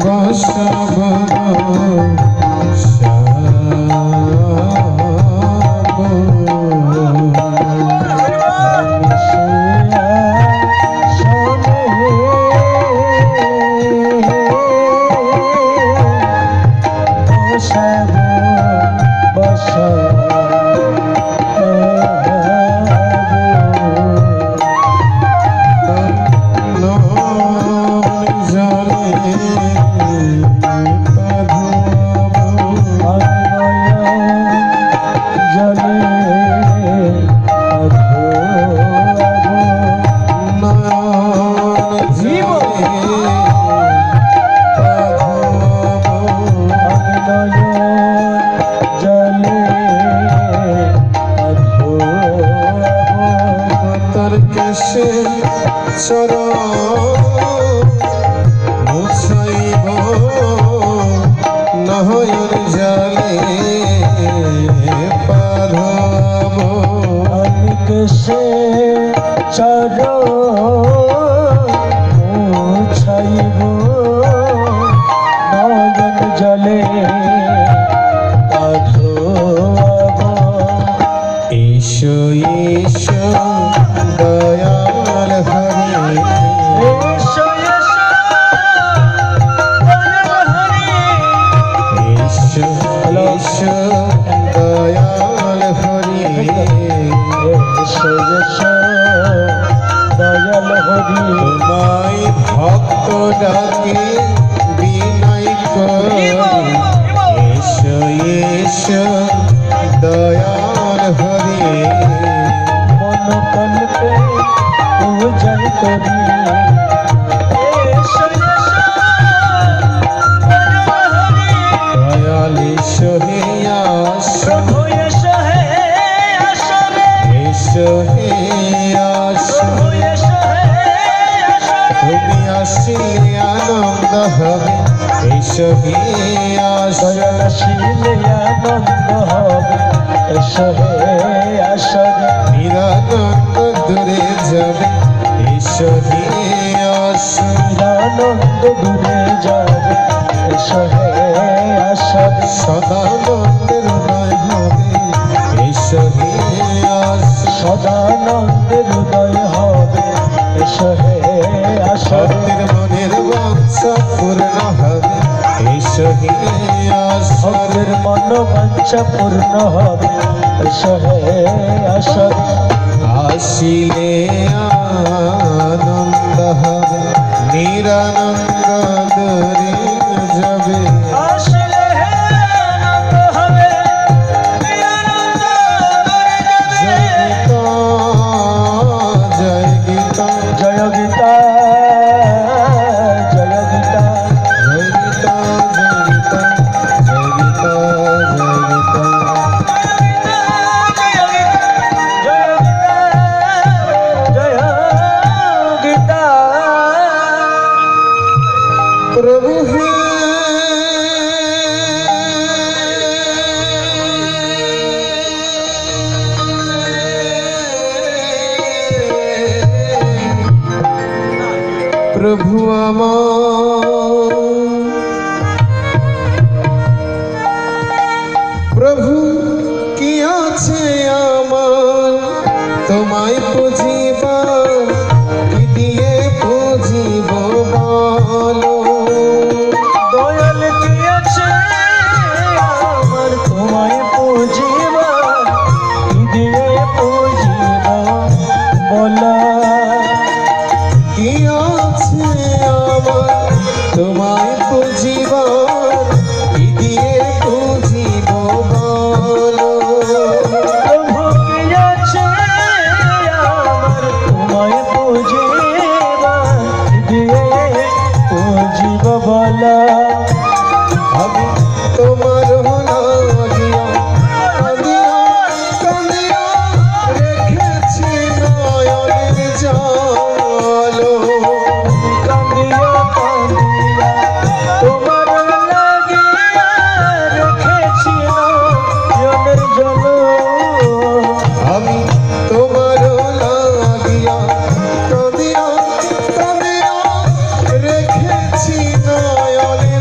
বসাবো মুছাইব নয়ন জলে পাধব কেশে চরণ মুছাইব নয়ন জলে পাধব ঈশো ঈশো দয়াল হরি ঈশো ঈশো ঈশো দয়াল হরি ঈশো ঈশো দয়াল হরি তোমায় ভক্ত ডাকে বিনয় করি ঈশো ঈশো দয়াল হরি মন কল্পে পূজন করি দয়াল ঈশো হে আসো ঈশো হে আসো তুমি আসিলে আনন্দ হবে ঈশো হে আসো দয়াশীলে আনন্দ হবে এসো হে আসর নিরানন্দ দূরে যাবে ঈশো হে আসো আনন্দ দূরে যাবে এসো হে আসর সদানন্দের উদয় হবে ঈশো হে আসো সদানন্দের হৃদয় হবে এসো হে আসর ভক্তের মনের বাঞ্ছা পূর্ণ হবে ঈশো হে আসো ভক্তের মনোবাঞ্ছা পূর্ণ হবে এসো হে আসর আসিলে আনন্দ হবে নিরানন্দ দূরে যাবে আসলে হে আনন্দ হবে নিরানন্দ দূরে যাবে জয় গীতা জয় গীতা জয় গীতা জয় গীতা জয় গীতা জয় গীতা জয় গীতা प्रभु है प्रभु प्रभु की আছে আমার তোমায় পুজিবা কি দিয়ে পুজিব বলো দয়াল কি আছে আমার তোমায় পুজিব কি দিয়ে পুজিব বলা কি আছে আমার তোমায় পুজিবা কি দিয়ে পুজিব বলো প্রভু কি আছে আমার তোমায় পুজিব কি দিয়ে পুজিব বলা আমি তোমার লাগিয়া কাঁদিয়া কাঁদিয়া রেখেছি নয়নের জল কাঁদিয়া কাঁদিয়া তোমার লাগিয়া রেখেছি নয়নের জল আমি তোমার লাগিয়া কাঁদিয়া কাঁদিয়া রেখেছি নয়নের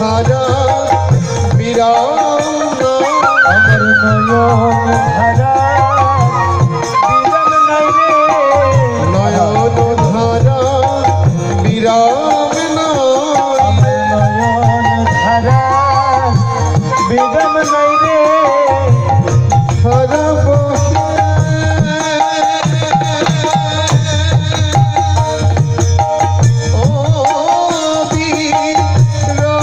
ধারা বিরাম আমার নয়ন ধারা বিরাম নাই রে নয়ন ধারা বিরাম আমার নয়ন ধারা বিরাম নাই রে ধারা বহে ও বিরাম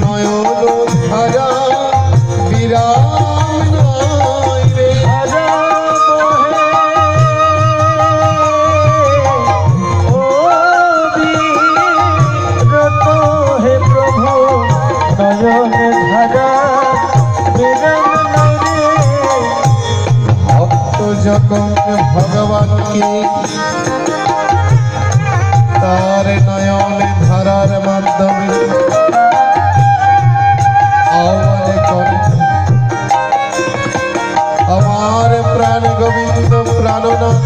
নয়ন ধারা বিরাম রে ধারা বহে ও বিরত হে প্রভু নয়ন ধারা বিরাম নাই রে ভক্ত যখন ভগবানকে তার নয়ন ধারার মাধ্যমে আহ্বান করে, আমার প্রাণ গোবিন্দ প্রাণনাথ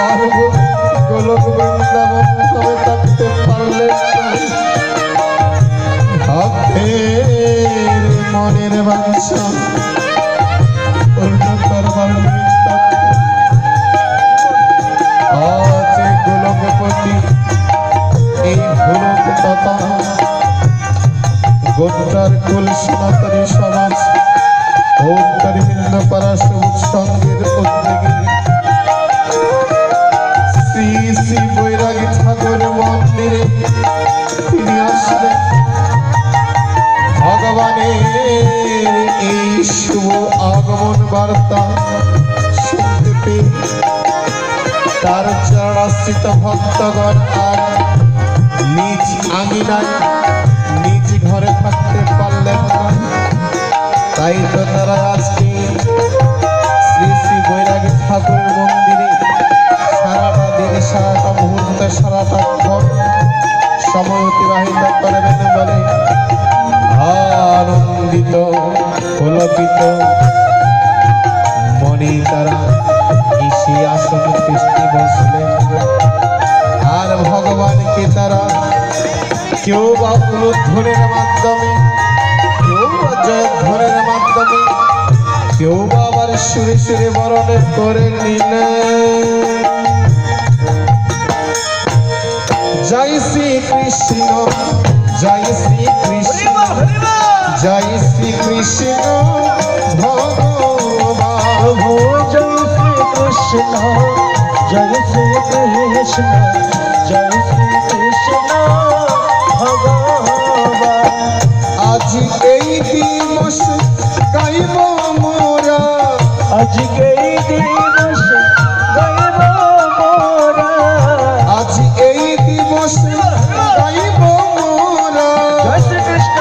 আর গোলক বৃন্দাবন সবে থাকতে পারলেন না। ভক্তের মনের বাঞ্ছা পূর্ণ করবার নিমিত্ত আজ গোলকপতি এই ভূলোক তথা গোত্রার কুল সনাতনী সমাজ ওঙ্কারবৃন্দ পাড়া সবুজ সঙ্গের উদ্যোগে শ্রী শ্রী বৈরাগী ঠাকুর মন্দিরে তিনি আসলেন। ভগবানের এই শুভ আগমন বার্তা শুনতে পেয়ে তার চরণাশ্রিত ভক্তগণ আর নিজ আঙিনায় নিজ ঘরে থাকতে পারলেন না। তাই তো তারা আজকে শ্রী শ্রী বৈরাগী ঠাকুরের মন্দিরে সারাটা দিন সারাটা মুহূর্তে সারাটা ক্ষণ সময় অতিবাহিত করবেন বলে আনন্দিত পুলকিত মনে তারা এসে আসন দৃষ্টি বসলেন। আর ভগবানকে তারা কেউ বা উলুধ্বনির মাধ্যমে, কেউ বা জয়ধ্বনির মাধ্যমে, কেউ বা আবার সুরে সুরে বরণ করে নিলেন। জয় শ্রী কৃষ্ণ জয় শ্রী কৃষ্ণ জয় শ্রী কৃষ্ণ ভগবান। প্রভু জয় শ্রী কৃষ্ণ জয় শ্রী কৃষ্ণ জয় শ্রী কৃষ্ণ ভগবান। আজ এই দিবস গাইব মোরা, আজকে এই দিবস গাইব মোরা। আজ এই দিবস গাইব মোরা। জয় শ্রী কৃষ্ণ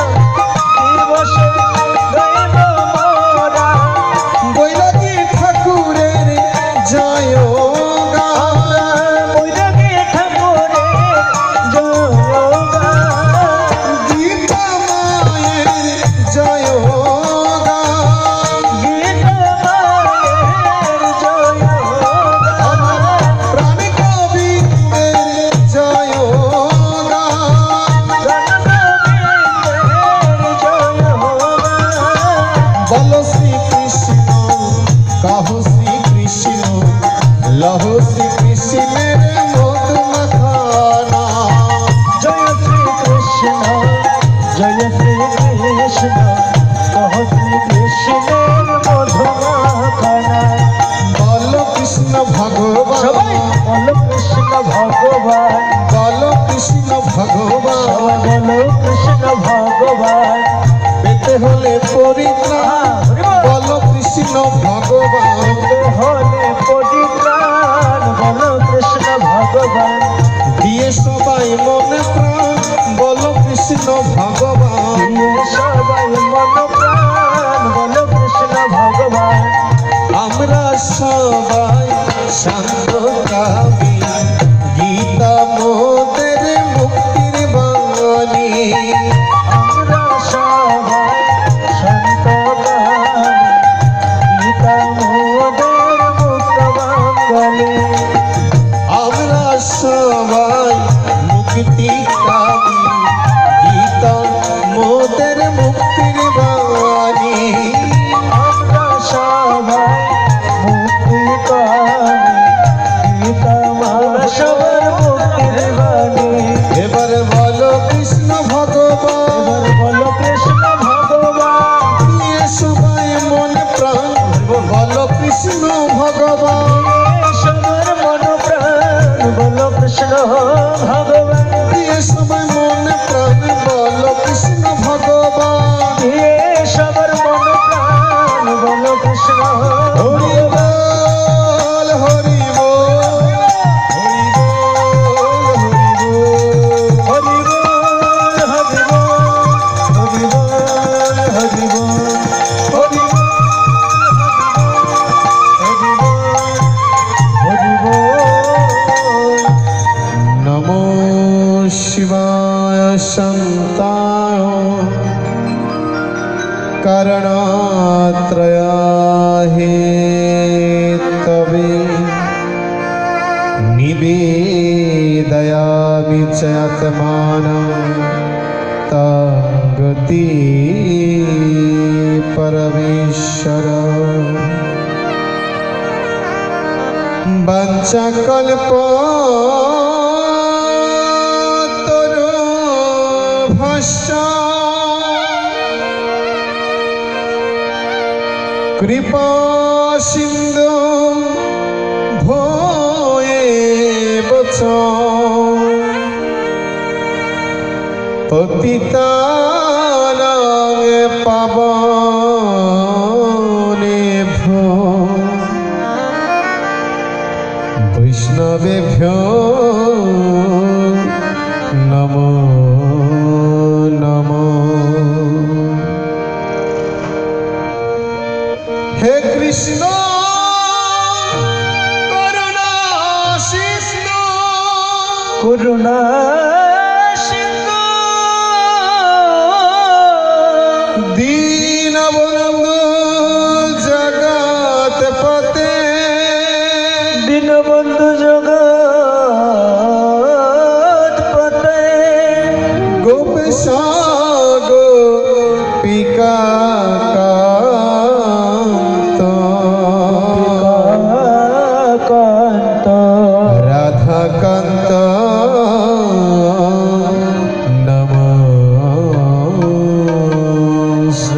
দিবস গাইব মোরা। বৈরাগী ঠাকুরের জয় গান, বৈরাগী ঠাকুরের জয়গান। গীতা মায়ের জয় গান, গীতা মায়ের জয়গান। আমার প্রাণ গোবিন্দের জয় গান। বলো শ্রীকৃষ্ণ কাহ শ্রীকৃষ্ণ লহ শ্রীকৃষ্ণের মধু মাখানা। জয় শ্রী কৃষ্ণ জয় শ্রী কৃষ্ণ কহ শ্রী কৃষ্ণের মধুমাখানা। বলো কৃষ্ণ সবাই ভগবান, বলো কৃষ্ণ ভগবান। বলো কৃষ্ণ ভগবান। সবাই বলো কৃষ্ণ ভগবান। পেতে হলে পরিত্রাণ, বলো কৃষ্ণ ভগবান। হলে পরিত্রাণ বলো কৃষ্ণ ভগবান। দিয়ে সবাই মনে প্রাণ, বলো কৃষ্ণ ভগবান। দিয়ে সবাই মন প্রাণ বলো কৃষ্ণ ভগবান। আমরা সবাই শান্ত কামি, গীতা মোদের মুক্তির বাণী। আমরা সবাই সন্তকামী, গীতা মোদের মুক্ত বাঙালি। আমরা সবাই মুক্তি কৃষ্ণ ভগবান, এবার বলো কৃষ্ণ ভগবান, দিয়ে সবাই মন প্রাণ বলো কৃষ্ণ ভগবান, সবার মন প্রাণ বলো কৃষ্ণ ভগবান, দিয়ে সবাই মন প্রাণ বলো কৃষ্ণ ভগবান। এ সবার মন প্রাণ বলো কৃষ্ণ হরি বল হরি বল হরি বল হরি বল হরি বল হরি বল হরি বল হরি বল হরি বল। নমো শিবায় শান্তায় করণাত্রয়াহেতবে নিবেদয়ামি চ আত্মানং তগতি পরমেশ্বর। বাঞ্ছাকল্পতরুভ্যশ্চ কৃপা সিন্ধু ভোয়েব চ পতিতানাং পাবনেভ্যো বৈষ্ণবেভ্যো নমো নমো। হে কৃষ্ণ করুণা সিন্ধু করুণা সিন্ধু দীনবন্ধু জগৎপতে দীনবন্ধু জগৎপতে গোপীশ গোপিকা কান্ত কান্ত রাধাকান্ত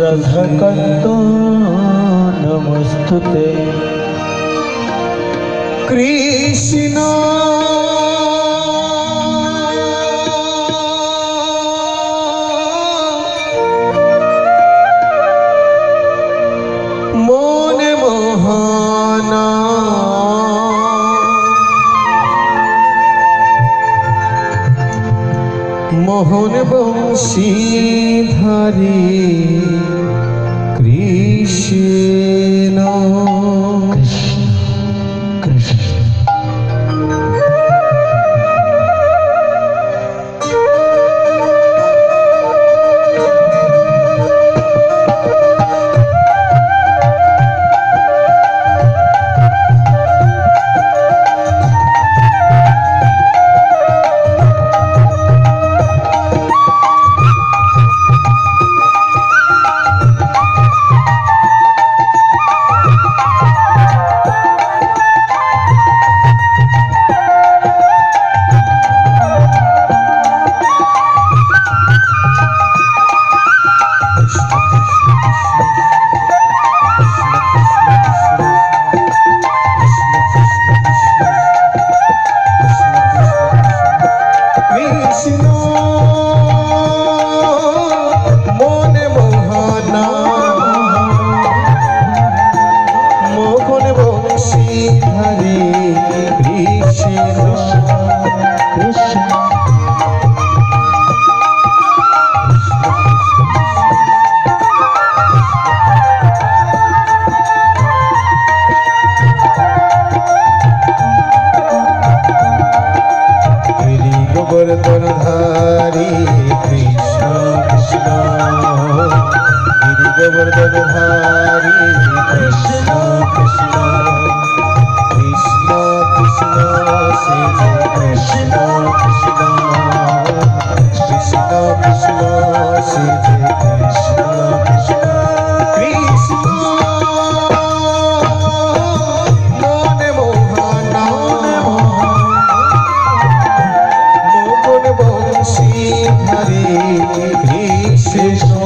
রাধাকান্ত নমস্তুতে। কৃষ্ণ মনে মোহনা মোহন বংশীধারী কৃষ্ণ কৃষ্ণ গোবর্ধনধারী কৃষ্ণ কৃষ্ণ গিরি গোবর্ধনধারী কৃষ্ণ কৃষ্ণ কৃষ্ণ কৃষ্ণ শ্রী কৃষ্ণ কৃষ্ণ কৃষ্ণ কৃষ্ণ শ্রী কৃষ্ণ কৃষ্ণ কৃষ্ণ মনে মোহনা মোহন বংশী হরে কৃষ্ণ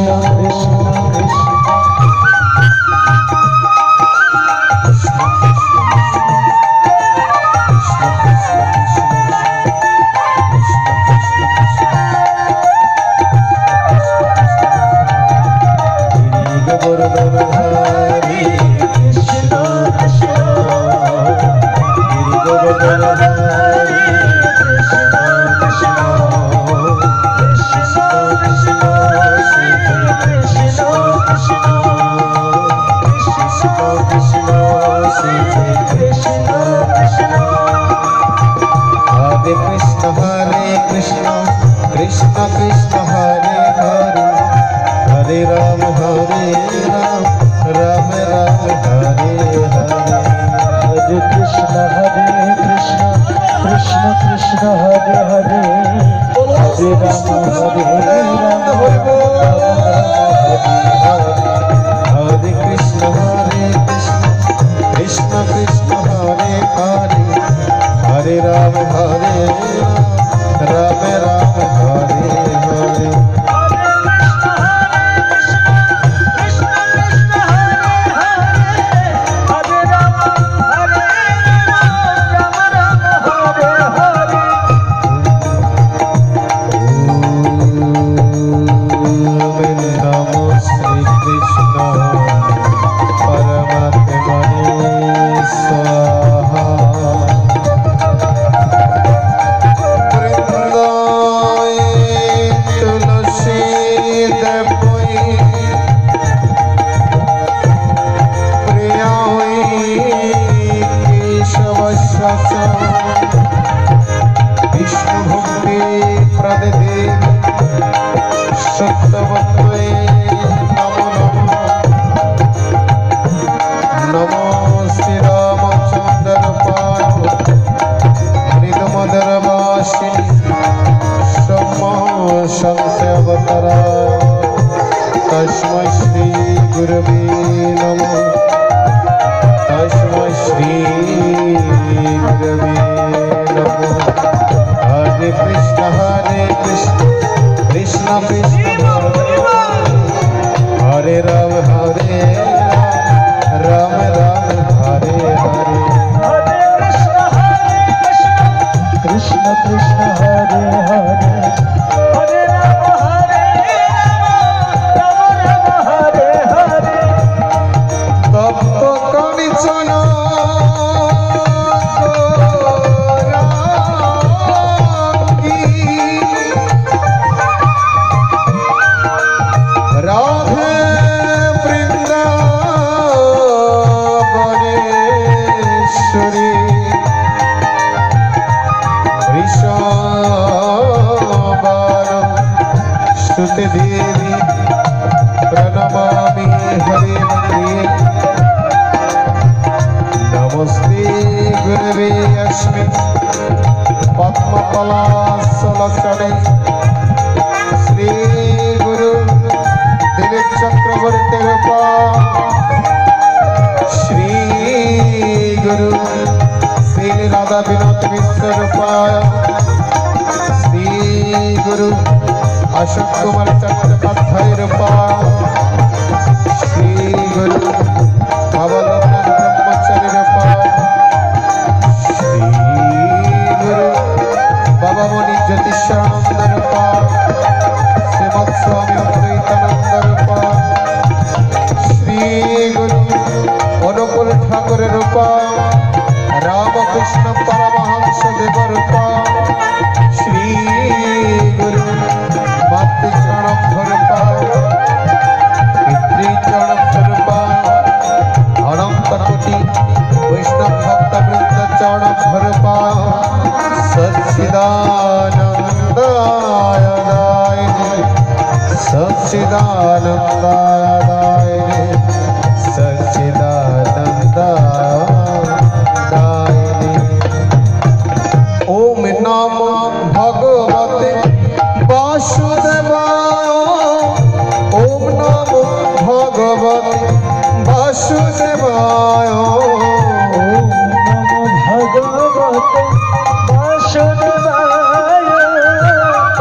বাসুদেবায়,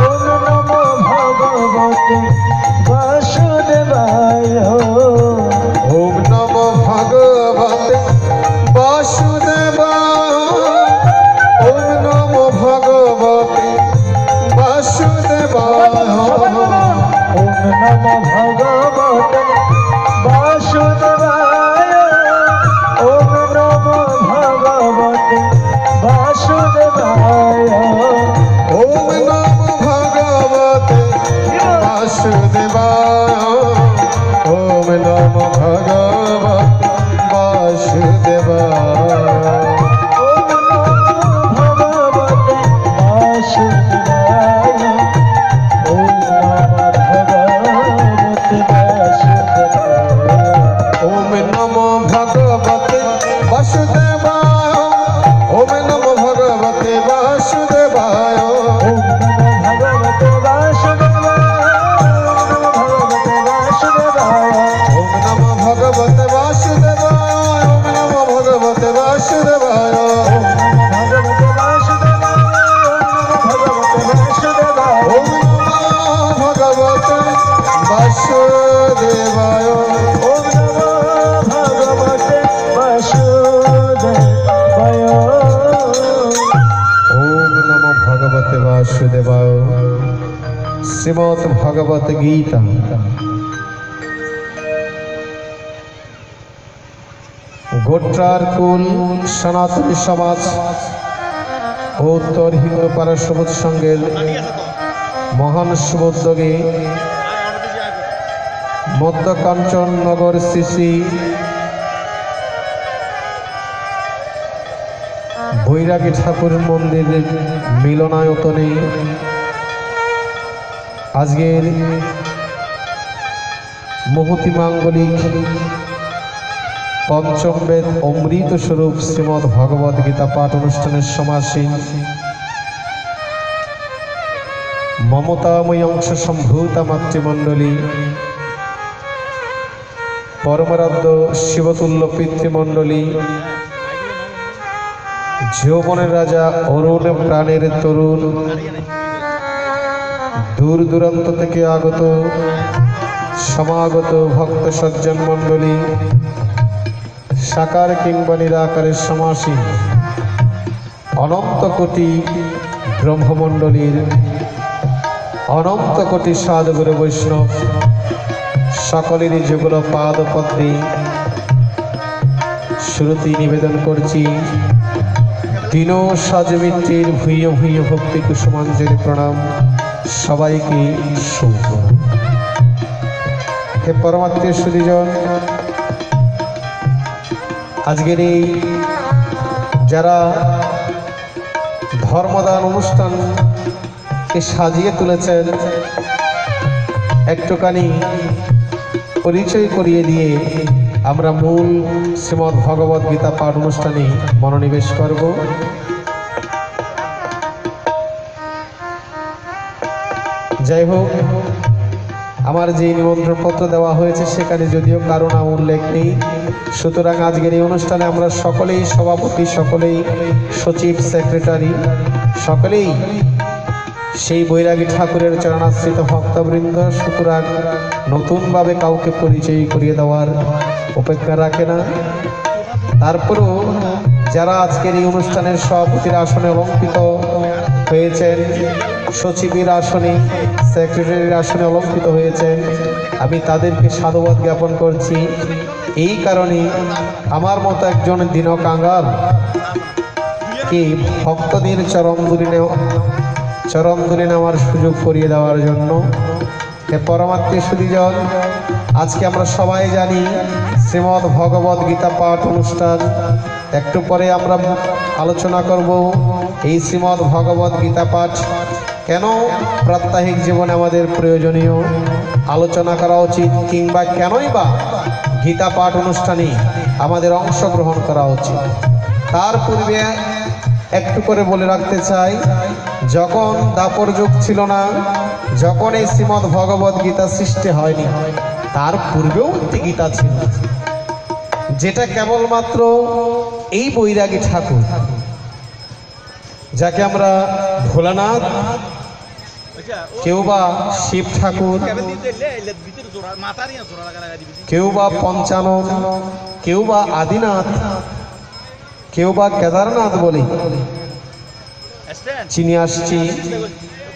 ওম নমো বাসুদেবায় ওম নমো ভগবতে বাসুদেবায় ওম নমো ভগবতে বাসুদেবায় ওম নমো ভগবতে বাসুদেবায় ওম নমো ভগবতে বাসুদেবায় ওম নমো ভগবতে বাসুদেবায় ওম নমো ভগবতে বাসুদেবায় ওম নমো ভগবতে বাসুদেবায় ওম নমো ভগবতে বাসুদেবায় ওম নমো ভগবতে বাসুদেবায় ওম নমো ভগবতে বাসুদেবায় ওম নমো ভগবতে বাসুদেবায় শ্রীমদ্ ভগবত গীতা গোত্রার কুল সনাতনী সমাজ ও উত্তর হিন্দু পাড়া সবুজ সংঘের মহান শুভোদ্যোগে মধ্য কাঞ্চননগর শ্রী বৈরাগী ঠাকুর মন্দিরের মিলনায়তনে আজকের মহতি মাঙ্গলিক পঞ্চম বেদ অমৃত স্বরূপ শ্রীমদ্ ভগবদ গীতা পাঠ অনুষ্ঠানের সমাসীন মমতাময়ী অংশ সম্ভূতা মাতৃমণ্ডলী পরমারাধ্য শিবতুল্য পিতৃমণ্ডলী যৌবনের রাজা অরুণ প্রাণের তরুণ দূর দূরান্ত থেকে আগত সমাগত ভক্ত সজ্জন মণ্ডলী সাকার কিংবা নিরাকারের সমাসীন অনন্ত কোটি ব্রহ্মমণ্ডলীর অনন্ত কোটি সাধুগুরু বৈষ্ণব সকলেরই যুগল পাদ পদ্মে শ্রুতি নিবেদন করছি দিন সাজমিত্রীর ভূয় ভূয় ভক্তি কুসুমাঞ্জলি প্রণাম সবাইকে শুভ। হে পরমাত্মীয় সুধীজন, আজকের এই যারা ধর্মদান অনুষ্ঠানকে সাজিয়ে তুলেছেন একটুখানি পরিচয় করিয়ে দিয়ে আমরা মূল শ্রীমদ্ ভগবদ গীতা পাঠ অনুষ্ঠানে মনোনিবেশ করব। যাই হোক, আমার যে নিমন্ত্রণপত্র দেওয়া হয়েছে সেখানে যদিও কারো নাম উল্লেখ নেই, সুতরাং আজকের এই অনুষ্ঠানে আমরা সকলেই সভাপতি, সকলেই সচিব, সেক্রেটারি, সকলেই সেই বৈরাগী ঠাকুরের চরণাশ্রিত ভক্তবৃন্দ। সুতরাং নতুনভাবে কাউকে পরিচয় করিয়ে দেওয়ার অপেক্ষা রাখে না। তারপরেও যারা আজকের এই অনুষ্ঠানের সভাপতির আসনে অলঙ্কৃত হয়েছেন, সচিবের আসনে, সেক্রেটারির আসনে অলঙ্কৃত হয়েছেন, আমি তাদেরকে সাধুবাদ জ্ঞাপন করছি। এই কারণে আমার মতো একজন দীনকাঙ্গাল কে ভক্তদের চরণধুলি নেওয়ার সুযোগ করিয়ে দেওয়ার জন্য। হে পরমাত্মীয় সুধীজন, আজকে আমরা সবাই জানি শ্রীমদ্ ভগবদ গীতা পাঠ অনুষ্ঠান। একটু পরে আমরা আলোচনা করব এই শ্রীমদ্ ভগবদ গীতা পাঠ কেন প্রাত্যহিক জীবনে আমাদের প্রয়োজনীয়, আলোচনা করা উচিত, কিংবা কেনই বা গীতা পাঠ অনুষ্ঠানে আমাদের অংশগ্রহণ করা উচিত। তার পূর্বে একটু করে বলে রাখতে চাই, যখন দাপর যুগ ছিল না, যখন এই শ্রীমদ্ ভগবদ গীতা সৃষ্টি হয়নি, তার পূর্বেও একটি গীতা ছিল, যেটা কেবলমাত্র এই বৈরাগী ঠাকুর, যাকে আমরা ভোলানাথ, কেউ বা শিব ঠাকুর, কেউ বা পঞ্চানন, কেউ বা আদিনাথ, কেউ বা কেদারনাথ বলি চিনি আসছি,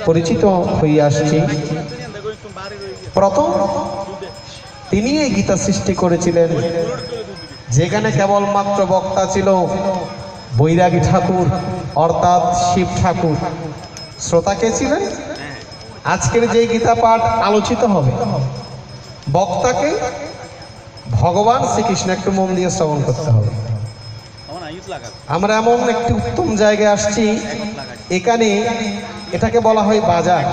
পরিচিত হয়ে আসছি। প্রথম তিনি এই গীতা সৃষ্টি করেছিলেন, যেখানে কেবলমাত্র বক্তা ছিল বৈরাগী ঠাকুর অর্থাৎ শিব ঠাকুর। শ্রোতা কে ছিলেন? আজকের যে গীতা পাঠ আলোচিত হবে, বক্তাকে ভগবান শ্রীকৃষ্ণ, একটু মন দিয়ে শ্রবণ করতে হবে। আমরা এমন একটি উত্তম জায়গায় আসছি, এখানে এটাকে বলা হয় বাজার।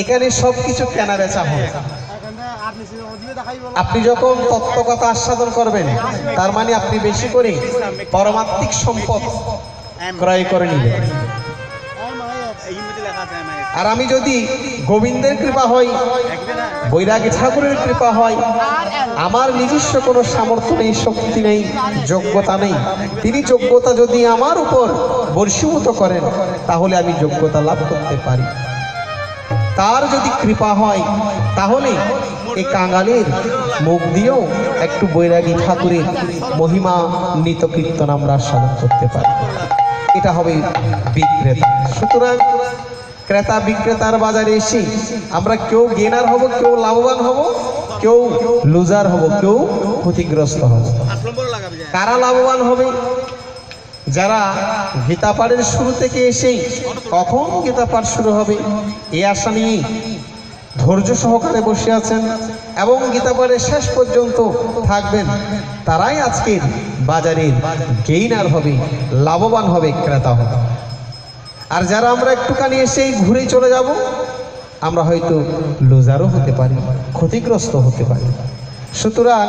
এখানে সবকিছু কেনা বেচা হয়। আপনি যখন তত্ত্বকথা আস্বাদন করবেন, তার মানে আপনি বেশি করে পারমাত্মিক সম্পদ ক্রয় করে নিবেন। আর আমি যদি গোবিন্দের কৃপা হয়, বৈরাগী ঠাকুরের কৃপা হয়, আমার নিজস্ব কোনো সামর্থ্য নেই, শক্তি নেই, যোগ্যতা নেই, তিনি যোগ্যতা যদি আমার উপর বর্ষীভূত করেন, তাহলে আমি যোগ্যতা লাভ করতে পারি। তার যদি কৃপা হয়, তাহলে এই কাঙালের মুখ দিয়েও একটু বৈরাগী ঠাকুরের মহিমা নিত কীর্তন আমরা আস্বাদন করতে পারি। এটা হবে বিক্রেতা। সুতরাং ক্রেতা বিক্রেতার বাজারে এসে আমরা কেউ গেনার হব, কেউ লাভবান হব, কেউ লুজার হব, কেউ ক্ষতিগ্রস্ত হব। কারা লাভবান হবে? যারা গীতা পাঠের শুরু থেকে এসেই কখন গীতা পাঠ শুরু হবে এই আশা নিয়ে ধৈর্য সহকারে বসে আছেন এবং গীতা পাঠের শেষ পর্যন্ত থাকবেন, তারাই আজকের বাজারের গেইনার হবে, লাভবান হবে, ক্রেতা হবে। আর যারা আমরা একটুখানি এসেই ঘুরে চলে যাব, আমরা হয়তো লুজারও হতে পারি, ক্ষতিগ্রস্ত হতে পারি। সুতরাং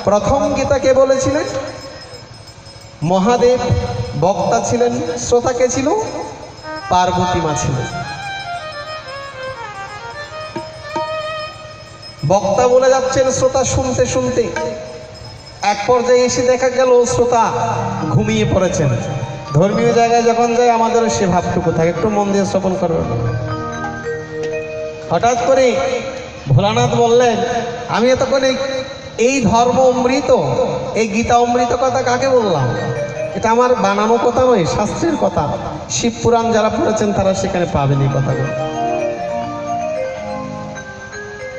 প্রথম গীতা কে বলেছিলেন? মহাদেব বক্তা ছিলেন, শ্রোতা কে ছিল? পার্বতী মা ছিলেন। বক্তা বলে যাচ্ছেন, শ্রোতা শুনতে শুনতে এক পর্যায়ে এসে দেখা গেল শ্রোতা ঘুমিয়ে পড়েছেন। ধর্মীয় জায়গায় যখন যায় আমাদেরও সে ভাবটুকু থাকে, একটু মন দিয়ে শ্রবণ করবেন। হঠাৎ করে ভোলানাথ বললেন, আমি এতক্ষণ এই ধর্ম অমৃত, এই গীতা অমৃত কথা কাকে বললাম? এটা আমার বানানো কথা নয়, শাস্ত্রের কথা। শিব পুরাণ যারা পড়েছেন তারা সেখানে পাবেন এই কথাগুলো।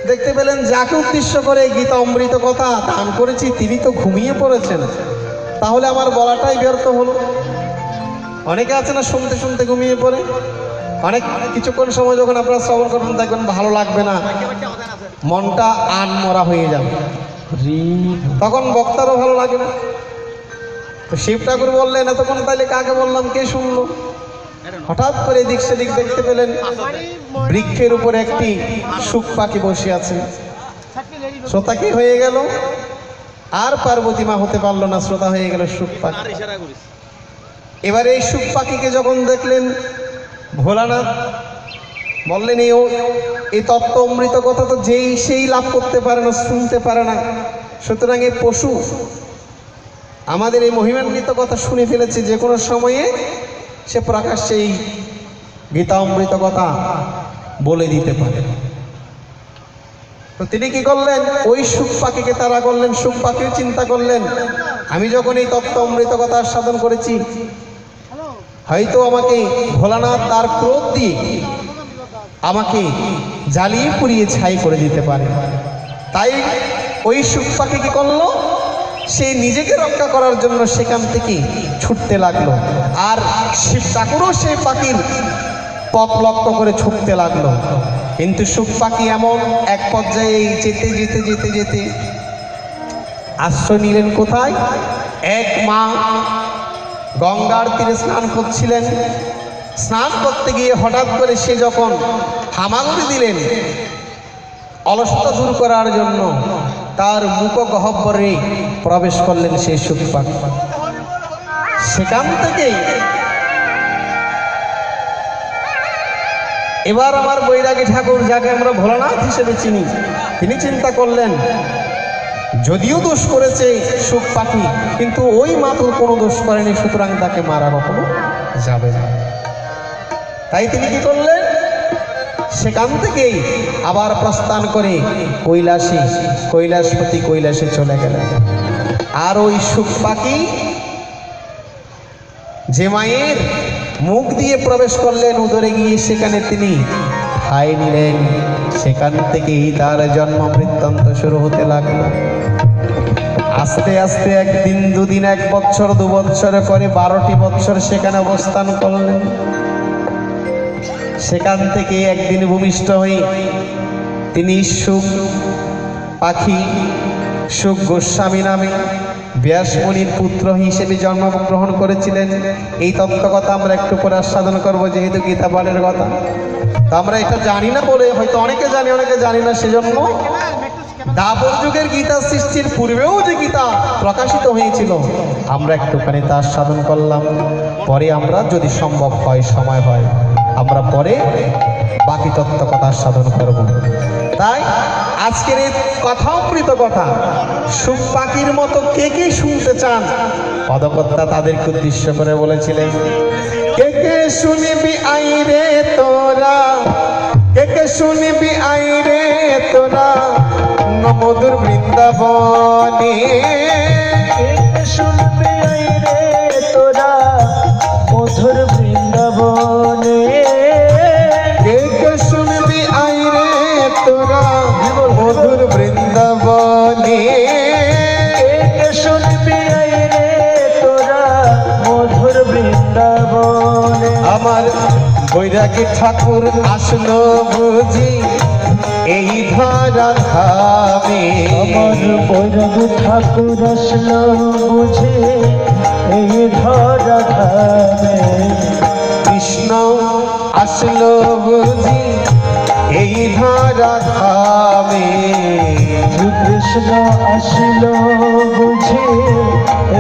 দেখতে পেলেন যাকে উদ্দেশ্য করে গীতা অমৃত কথা দান করেছি তিনি তো ঘুমিয়ে পড়েছেন, তাহলে আমার বলাটাই ব্যর্থ হলো। অনেকে আছে না শুনতে শুনতে ঘুমিয়ে পড়ে। অনেক কিছুক্ষণ সময় যখন আপনারা শ্রবণ করবেন দেখবেন ভালো লাগবে না, মনটা আনমরা হয়ে যাবে, তখন বক্তারও ভালো লাগে না। তো শিব ঠাকুর বললেন, এতক্ষণ তাইলে কাকে বললাম, কে শুনলো? হঠাৎ করে এদিক সেদিক দেখতে পেলেন বৃক্ষের উপর একটি শুক পাখি বসে আছে। শ্রোতা কি হয়ে গেল? আর পার্বতী মা হতে পারলো না, শ্রোতা হয়ে গেল শুক পাখি। এবার এই শুক পাখিকে যখন দেখলেন, ভোলানাথ বললেন, এই তত্ত্ব অমৃত কথা তো যেই সেই লাভ করতে পারে না, শুনতে পারে না। সুতরাং এই পশু আমাদের এই মহিমান্বিত কথা শুনে ফেলেছে, যে কোনো সময়ে সে প্রকাশ্যে এই গীতা অমৃত কথা বলে দিতে পারে। তো তিনি কি করলেন? ওই শুক পাখিকে তারা করলেন। শুক পাখিও চিন্তা করলেন, আমি যখন এই তত্ত্ব অমৃত কথা সাধন করেছি, হয়তো আমাকে ভোলানাথ তার ক্রোধ দিয়ে আমাকে জ্বালিয়ে পুড়িয়ে ছাই করে দিতে পারে। তাই ওই শুক পাখি কি করলো? সে নিজেকে রক্ষা করার জন্য সেখান থেকে ছুটতে লাগলো। আর শিব ঠাকুরও সেই পাখির পথ লক্ষ্য করে ছুটতে লাগলো। কিন্তু শুক পাখি এমন এক পর্যায়ে যেতে যেতে যেতে যেতে আশ্রয় নিলেন কোথায়? এক মা গঙ্গার তীরে স্নান করছিলেন। স্নান করতে গিয়ে হঠাৎ করে সে যখন হামাগুড়ি দিলেন অলসতা দূর করার জন্য, তার মুখ গহ্বরে প্রবেশ করলেন সেই শুক পাখি। সেখান থেকেই এবার আমার বৈরাগী ঠাকুর, যাকে আমরা ভোলানাথ হিসেবে চিনি, তিনি চিন্তা করলেন, যদিও দোষ করেছে শুক পাখি, কিন্তু ওই মাতুর কোনো দোষ করেনি, সুতরাং তাকে মারা কখনো যাবে না। তাই তিনি কি করলেন? সেখান থেকেই আবার প্রস্থান করে কৈলাসে চলে গেলেন। আর ওই শুক পাখি যে মায়ের মুখ দিয়ে প্রবেশ করলেন উদরে গিয়ে, সেখানে তিনি ঠাঁই নিলেন। সেখান থেকেই তার জন্ম বৃত্তান্ত শুরু হতে লাগলো। আস্তে আস্তে একদিন, দুদিন, 1 বছর, 2 বছর করে 12টি বছর সেখানে অবস্থান করলেন। সেখান থেকে একদিন ভূমিষ্ঠ হয়ে তিনি সুখ পাখি সুখ গোস্বামী নামে ব্যাসমুনির পুত্র হিসেবে জন্মগ্রহণ করেছিলেন। এই তত্ত্ব কথা আমরা একটু পরে আস্বাদন করবো, যেহেতু গীতা পাঠের কথা। তো আমরা এটা জানি না বলে, হয়তো অনেকে জানি অনেকে জানি না, সেজন্য দ্বাপর যুগের গীতা সৃষ্টির পূর্বেও যে গীতা প্রকাশিত হয়েছিল আমরা একটুখানি তা আস্বাদন করলাম। পরে আমরা যদি সম্ভব হয়, সময় হয়, আমরা পরে বাকি তত্ত্ব কথা আস্বাদন করব। তাই আজকের এই কথা অমৃত কথা সুখ পাখির মতো কে কে শুনতে চান, পদকর্তা তাদেরকে উদ্দেশ্য করে বলেছিলেন, কে কে শুনবি আইরে তোরা, কে কে শুনবি আইরে তোরা মধুর বৃন্দাবনে, শুনবি আইরে তোরা মধুর বৃন্দাবনে, কে কে শুনবি আইরে তোরা মধুর বৃন্দাবনে, কে শুনবি আইরে তোরা মধুর বৃন্দাবনে। আমার বৈরাগী ঠাকুর আসলো বুঝি এই ধরা ধামে, আমার বৈরাগী ঠাকুর আসলো বুঝে এই ধরা ধামে, কৃষ্ণ আসলো বুঝি এই ধরা ধামে, কৃষ্ণ আসলো বুঝে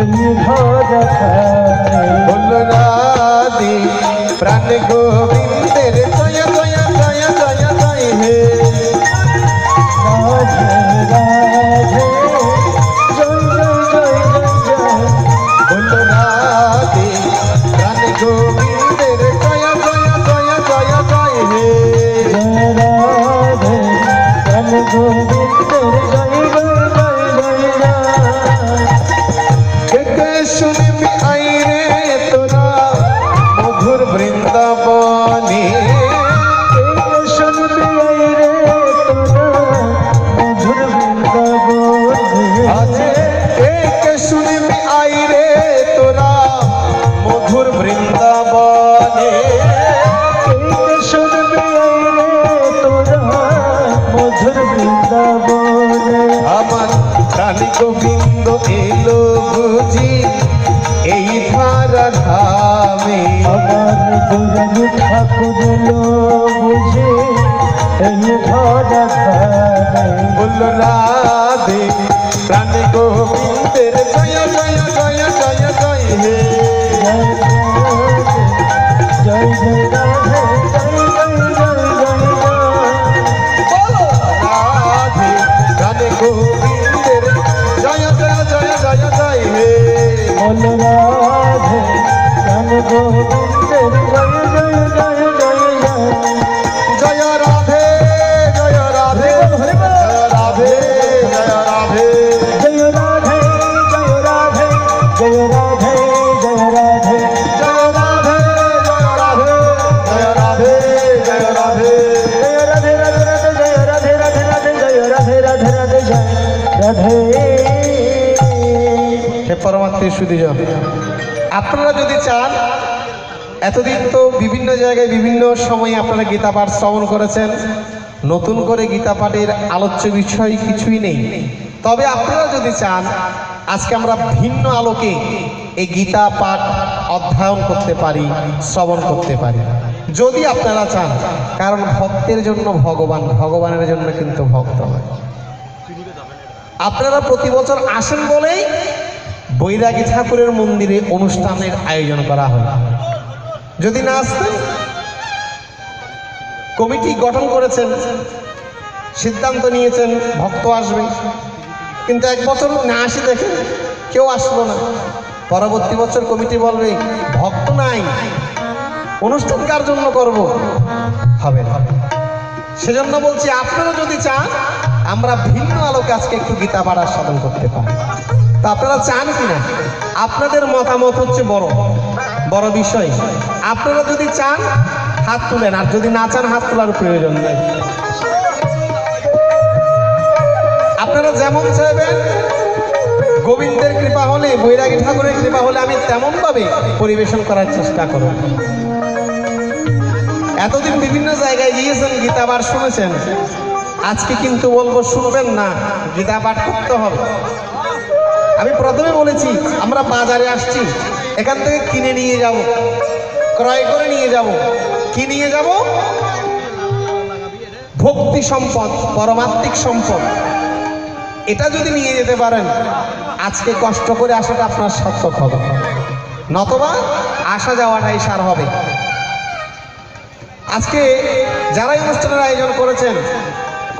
এই ধরা ধামে। বল রাধে প্রাণ গোবিন্দের জয় জয় জয় জয় জয় হে, রাধে রাধে জয় জয় জয় জয় জয়, বল রাধে প্রাণ গোবিন্দের জয় জয় জয় জয় জয় হে, জয় রাধে প্রাণ গোবিন্দের জয় জয় জয় জয় জয়। কে কে শুনবি আইরে তোরা মধুর বৃন্দাবনে, শুনবি আইরে তোরা মধুর বৃন্দাবনে, আছে কে কে শুনবি আইরে তোরা মধুর বৃন্দাবনে, শুনবি আইরে তোরা মধুর বৃন্দাবনে। আমার প্রাণী গোবিন্দ এলো বুঝি এই ধারা ধামে, আমার বৈরাগী ঠাকুর এলো বুঝে এই ধরা ধামে, বল রাধে প্রাণ গোবিন্দের জয় জয় জয় জয় জয় হে, জয় জয় রাধে জয় জয় জয় জয় জয়। বলো রাধে প্রাণ গোবিন্দের জয় জয় জয় জয় জয় হে, বল রাধে প্রাণ গোবিন্দের জয় জয় জয় জয় জয়। জয় রাধে জয় রাধে জয় রাধে জয় রাধে, জয় রাধে জয় রাধে জয় রাধে জয় রাধে, জয় রাধে জয় রাধে জয় রাধে জয় রাধে, জয় রাধে রাধে রাধে জয় রাধে রাধে রাধে জয় রাধে রাধে রাধে জয় রাধে। হে পরমাত্মা সুধীজন, আপনারা যদি চান, এতদিন তো বিভিন্ন জায়গায় বিভিন্ন সময়ে আপনারা গীতা পাঠ শ্রবণ করেছেন, নতুন করে গীতা পাঠের আলোচ্য বিষয় কিছুই নেই। তবে আপনারা যদি চান, আজকে আমরা ভিন্ন আলোকে এই গীতা পাঠ অধ্যয়ন করতে পারি, শ্রবণ করতে পারি, যদি আপনারা চান। কারণ ভক্তের জন্য ভগবান, ভগবানের জন্য কিন্তু ভক্ত হয়। আপনারা প্রতি বছর আসেন বলেই বৈরাগী ঠাকুরের মন্দিরে অনুষ্ঠানের আয়োজন করা হয়। যদি না আসতেন, কমিটি গঠন করেছেন, সিদ্ধান্ত নিয়েছেন ভক্ত আসবে, কিন্তু এক বছর না আসি দেখে কেউ আসলো না, পরবর্তী বছর কমিটি বলবে ভক্ত নাই, অনুষ্ঠান কার জন্য করব, হবে না। সেজন্য বলছি, আপনারা যদি চান, আমরা ভিন্ন আলোকে আজকে একটু গীতা পাঠ সাধন করতে পারি। তা আপনারা চান কিনা? আপনাদের মতামত হচ্ছে বড় বড় বিষয়। আপনারা যদি চান হাত তুলেন, আর যদি না চান হাত তোলার প্রয়োজন নেই। আপনারা যেমন চাইবেন, গোবিন্দের কৃপা হলে, বৈরাগী ঠাকুরের কৃপা হলে আমি তেমন ভাবে পরিবেশন করার চেষ্টা করব। এতদিন বিভিন্ন জায়গায় গিয়েছেন, গীতা পাঠ শুনেছেন, আজকে কিন্তু বলবো শুনবেন না, গীতা পাঠ করতে হবে। আমি প্রথমে বলেছি আমরা বাজারে আসছি, এখান থেকে কিনে নিয়ে যাব, ক্রয় করে নিয়ে যাব। কি নিয়ে যাব? ভক্তি সম্পদ, পরমাত্মিক সম্পদ। এটা যদি নিয়ে যেতে পারেন, আজকে কষ্ট করে আসাটা আপনার সার্থক হবে, নতবা আসা যাওয়াটাই সার হবে। আজকে যারা এই অনুষ্ঠানের আয়োজন করেছেন,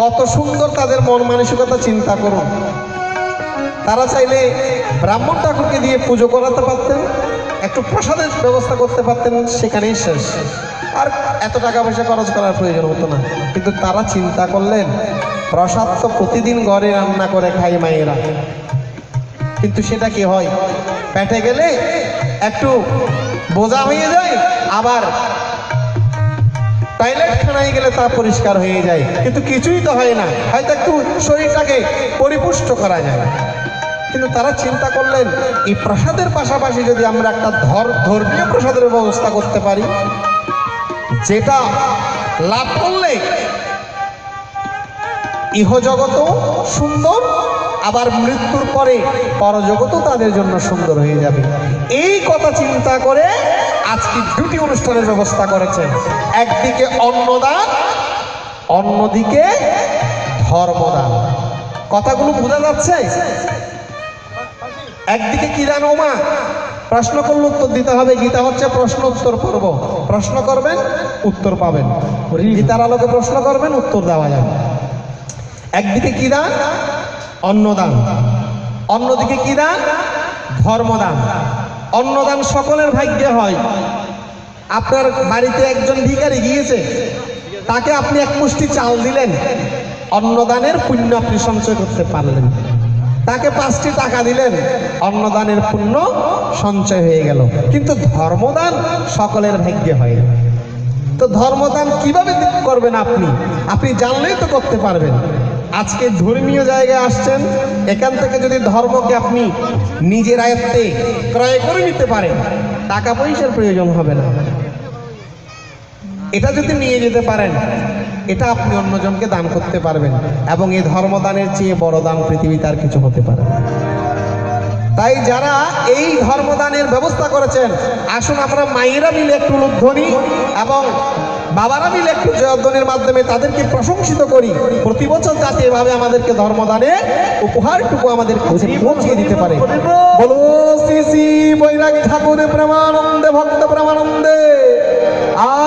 কত সুন্দর তাদের মন মানসিকতা চিন্তা করুন। তারা চাইলে ব্রাহ্মণ ঠাকুরকে দিয়ে পুজো করাতে পারতেন, একটু প্রসাদের ব্যবস্থা করতে পারতেন, সেখানেই শেষ, আর এত টাকা পয়সা খরচ করার প্রয়োজন হতো না। কিন্তু তারা চিন্তা করলেন, প্রসাদ তো প্রতিদিন ঘরে রান্না করে খাই মায়েরা, কিন্তু সেটা কি হয়? পেটে গেলে একটু বোঝা হয়ে যায়, আবার টয়লেট খানায় গেলে তা পরিষ্কার হয়ে যায়, কিন্তু কিছুই তো হয় না। হয়তো একটু শরীরটাকে পরিপুষ্ট করা যায়। কিন্তু তারা চিন্তা করলেন, এই প্রসাদের পাশাপাশি যদি আমরা একটা ধর্মীয় প্রসাদের ব্যবস্থা করতে পারি, যেটা লাভ করলে ইহজগতও সুন্দর, আবার মৃত্যুর পরে পরজগতও তাদের জন্য সুন্দর হয়ে যাবে। এই কথা চিন্তা করে আজকে দুটি অনুষ্ঠানের ব্যবস্থা করেছেন। একদিকে অন্নদান, অন্যদিকে ধর্মদান। কথাগুলো বোঝা যাচ্ছে? একদিকে কি দান? ওমা প্রশ্ন করলে উত্তর দিতে হবে। গীতা হচ্ছে প্রশ্ন উত্তর পর্ব। প্রশ্ন করবেন, উত্তর পাবেন। গীতার আলোকে প্রশ্ন করবেন, উত্তর দেওয়া যাবে। একদিকে কি দান? অন্নদান। অন্যদিকে কি দান? ধর্মদান। অন্নদান সকলের ভাগ্যে হয়। আপনার বাড়িতে একজন ভিখারি গিয়েছে, তাকে আপনি এক মুষ্টি চাল দিলেন, অন্নদানের পুণ্য আপনি সঞ্চয় করতে পারলেন। তাকে 5টি টাকা দিলেন, অন্নদানের পুণ্য সঞ্চয় হয়ে গেল। কিন্তু ধর্মদান সকলের ভাগ্যে হয়। তো ধর্মদান কিভাবে করবেন? আপনি জানলেই তো করতে পারবেন। আজকে ধর্মীয় জায়গায় আসছেন, এখান থেকে যদি ধর্মকে আপনি নিজের আয়ত্তে ক্রয় করে নিতে পারেন, টাকা পয়সার প্রয়োজন হবে না। এটা যদি নিয়ে যেতে পারেন, এটা আপনি অন্যজনকে দান করতে পারবেন। এবং এই ধর্মদানের চেয়ে বড় দান পৃথিবীতে আর কিছু হতে পারে না। তাই যারা এই ধর্মদানের ব্যবস্থা করেছেন, আসুন আমরা মায়েরা মিলে একটু উলুধ্বনি এবং বাবারা মিলে একটু জয়ধ্বনির মাধ্যমে তাদেরকে প্রশংসিত করি। প্রতি বছর যাতে এভাবে আমাদেরকে ধর্মদানে উপহারটুকু আমাদের কাছে পৌঁছিয়ে দিতে পারে। বলো শ্রী শ্রী বৈরাগী ঠাকুরের প্রেমানন্দে, ভক্ত প্রেমানন্দে,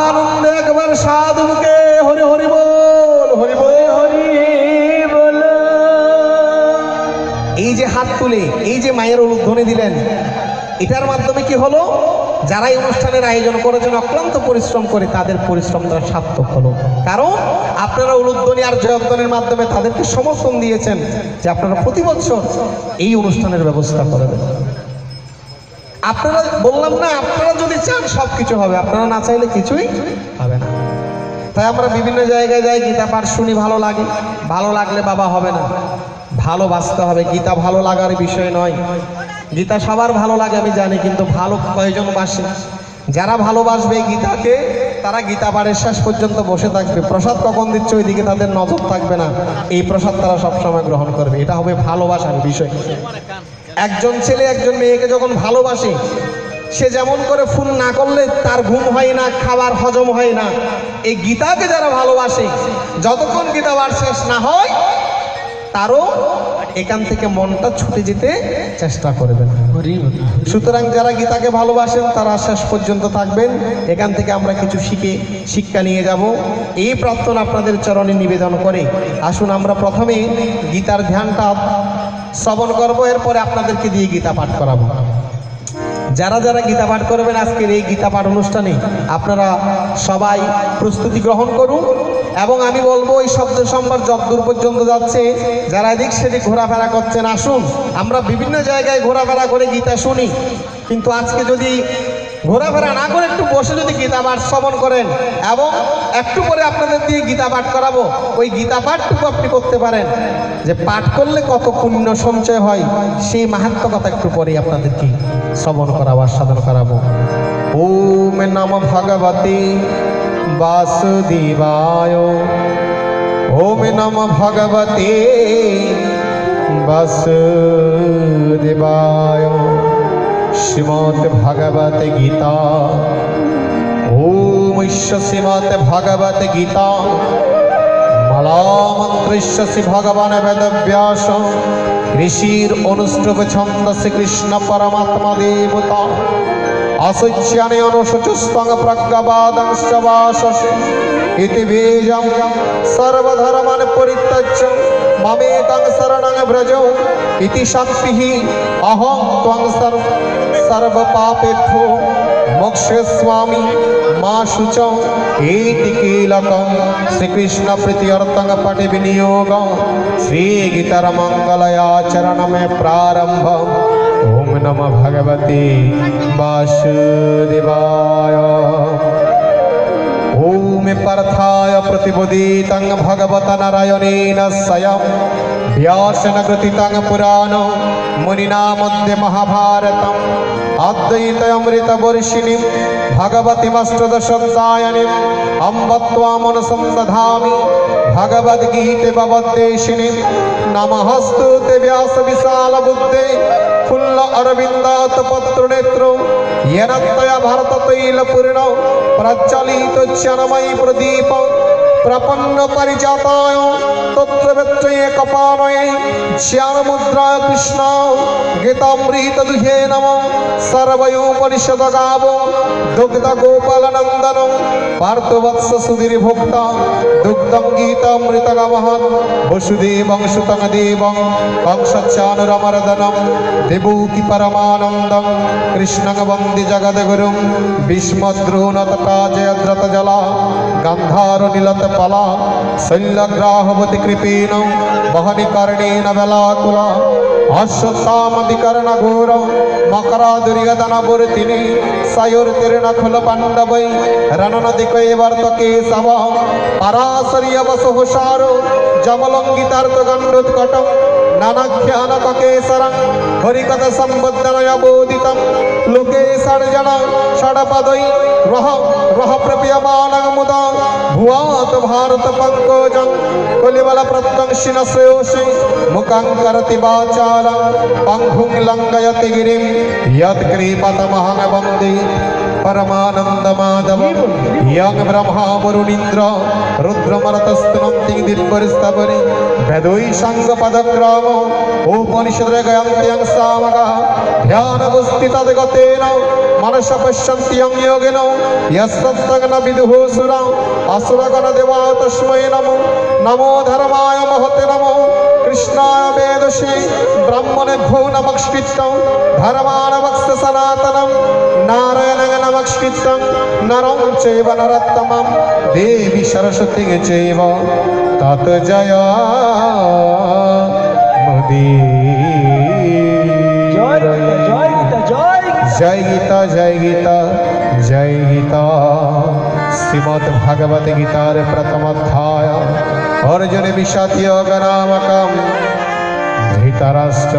আনন্দে একবার সাধুকে হরি হরি বল, হরি বল, হরি বল। এই যে হাত তুলে এই যে মায়ের উলুধ্বনি দিলেন, এটার মাধ্যমে কি হলো? যারা এই অনুষ্ঠানের আয়োজন করেছেন অক্লান্ত পরিশ্রম করে, তাদের পরিশ্রম দ্বারা সার্থক হলো। কারণ আপনারা উলুধ্বনি আর জয়ধ্বনির মাধ্যমে তাদেরকে সমর্থন দিয়েছেন যে আপনারা প্রতি বছর এই অনুষ্ঠানের ব্যবস্থা করে দেবেন। আপনারা বললাম না, আপনারা যদি চান সব কিছু হবে, আপনারা না চাইলে কিছুই হবে না। তাই আমরা বিভিন্ন জায়গায় যাই, গীতা পাঠ শুনি, ভালো লাগে। ভালো লাগলে বাবা হবে না, ভালোবাসতে হবে। গীতা ভালো লাগার বিষয় নয়। গীতা সবার ভালো লাগে আমি জানি, কিন্তু ভালো কয়জন বাসে? যারা ভালোবাসবে গীতাকে, তারা গীতা পাঠের শেষ পর্যন্ত বসে থাকবে। প্রসাদ কখন দিচ্ছে ওইদিকে তাদের নজর থাকবে না, এই প্রসাদ তারা সবসময় গ্রহণ করবে। এটা হবে ভালোবাসার বিষয়। একজন ছেলে একজন মেয়েকে যখন ভালোবাসে, সে যেমন করে ফোন না করলে তার ঘুম হয় না, খাবার হজম হয় না। এই গীতাকে যারা ভালোবাসে, যতক্ষণ গীতা পাঠ শেষ না হয়, তারও এখান থেকে মনটা ছুটে যেতে চেষ্টা করবেন। সুতরাং যারা গীতাকে ভালোবাসেন তারা শেষ পর্যন্ত থাকবেন। এখান থেকে আমরা কিছু শিক্ষা নিয়ে যাব, এই প্রার্থনা আপনাদের চরণে নিবেদন করে আসুন আমরা প্রথমে গীতার ধ্যানটা শ্রবণ করব, এরপরে আপনাদেরকে দিয়ে গীতা পাঠ করাবো। যারা যারা গীতা পাঠ করবেন আজকের এই গীতা পাঠ অনুষ্ঠানে, আপনারা সবাই প্রস্তুতি গ্রহণ করুন। এবং আমি বলবো এই শব্দ সম্ভার যতদূর পর্যন্ত যাচ্ছে, যারা এদিক সেদিক ঘোরাফেরা করছেন, আসুন আমরা বিভিন্ন জায়গায় ঘোরাফেরা করে গীতা শুনি। কিন্তু আজকে যদি ঘোরাফেরা না করে একটু বসে যদি গীতা পাঠ শ্রবণ করেন, এবং একটু পরে আপনাদের দিয়ে গীতা পাঠ করাবো, ওই গীতা পাঠটুকু আপনি করতে পারেন, যে পাঠ করলে কত পুণ্য সঞ্চয় হয়, সেই মাহাত্ম্য কথা একটু পরে আপনাদেরকে শ্রবণ করাবো, সাধন করাবো। ওম নমঃ ভগবতে वासुदेवाय ओम नमः भगवते वासुदेवाय श्रीमद् भगवत गीता ओम श्रीमद् भगवत गीता मलामन्त्रस्य श्री भगवान वेदव्यास ऋषिर अनुष्टुप छन्दसि कृष्ण परमात्मा देवता असुच्यानि अनुशुचुस्तं प्रज्ञावादंश्च वाससे इति बीजं सर्वधर्मान् परित्यज्य ममेकं शरणं व्रज इति शक्तिः अहं त्वं सर्वपापेभ्यो मोक्षयिष्यामि मा शुचौ इति कीलकं श्रीकृष्ण प्रीत्यर्थं पठि विनियोगं श्रीगीतामङ्गलयाचरणं प्रारम्भ ओम नमः भगवते वासुदेवाय ओम पार्थाय प्रतिबोधितं भगवता नारायणेन स्वयं व्यासेन ग्रथितं पुराणं मुनिना मध्ये महाभारतम् अद्वैतामृतवर्षिणीं भगवतीमष्टादशोऽध्यायिनीम् अम्ब त्वामनुसन्दधामि भगवद्गीते भगवद्देशिनीं नमस्तुते व्यासविशालबुद्धे फुल्ल अरविन्दात् पत्रनेत्रो येन त्वया भारततैलपूर्णो प्रज्वलितो ज्ञानमयी प्रदीपं प्रपन्न परिजाताय तत्त्ववेत्तये कपालये ज्ञानमुद्राय कृष्ण गीतामृतदुहे नमः सर्वयोपनिषदगावो दुग्धगोपालनन्दनं पार्थवत्स सुधीर्भोक्ता दुग्धं गीतामृतगावः वसुदेवं सुतं देवं कंसचानुरमर्दनं देवकी परमानन्दं कृष्णं वन्दे जगद्गुरुं भीष्मद्रोणतटाजयद्रतजला गान्धारनीलतपला शैलग्राहवती कृपेण वहनिकर्णेन वेलाकुला अश्वत्थामधिकर्णघोर मकरादुर्योधनवर्तिनी सयोर्तीर्णखुलपाण्डवै रणनदिकैवर्तके सव पराशर्यवसुहुषारो जमलङ्गितार्थगण्डोत्कटं नानाख्यानककेसरं हरिकथसम्बद्धनय बोधितं लोके षड्जन षड्पदै रह प्रपीयमानं मुदा भुवात् भारत पङ्कजं कलिबलप्रत्यंशिन श्रेयोषि मुखं करति वाचालं पङ्गुं लङ्घयति गिरिं यत्कृपातमहं वन्दे परमानन्दमाधवं यं ब्रह्मा वरुणीन्द्र रुद्रमरुतस्तुनन्ति दिव्यस्तवने वेदै सङ्गपदग्राम उपनिषद्गयन्त्यं सामगः ध्यानवस्थितद्गतेन मनसा पश्यन्ति यं योगिनो यस्तत्तग्न विदुः सुरा असुरगणदेवा तस्मै नमो नमो धर्माय महते नमो कृष्णाय वेदसे ब्रह्मणेभ्यो नमस्कृतं धर्मानवक्ष सनातनं नारायणं नमस्कृतं नरं चैव नरोत्तमं देवी सरस्वतीं चैव तत् जया जय गीता जय गीता जय गीता श्रीमद् भगवत गीतार प्रथम अध्याय अर्जुन विषाद्योग नामकं धृतराष्ट्र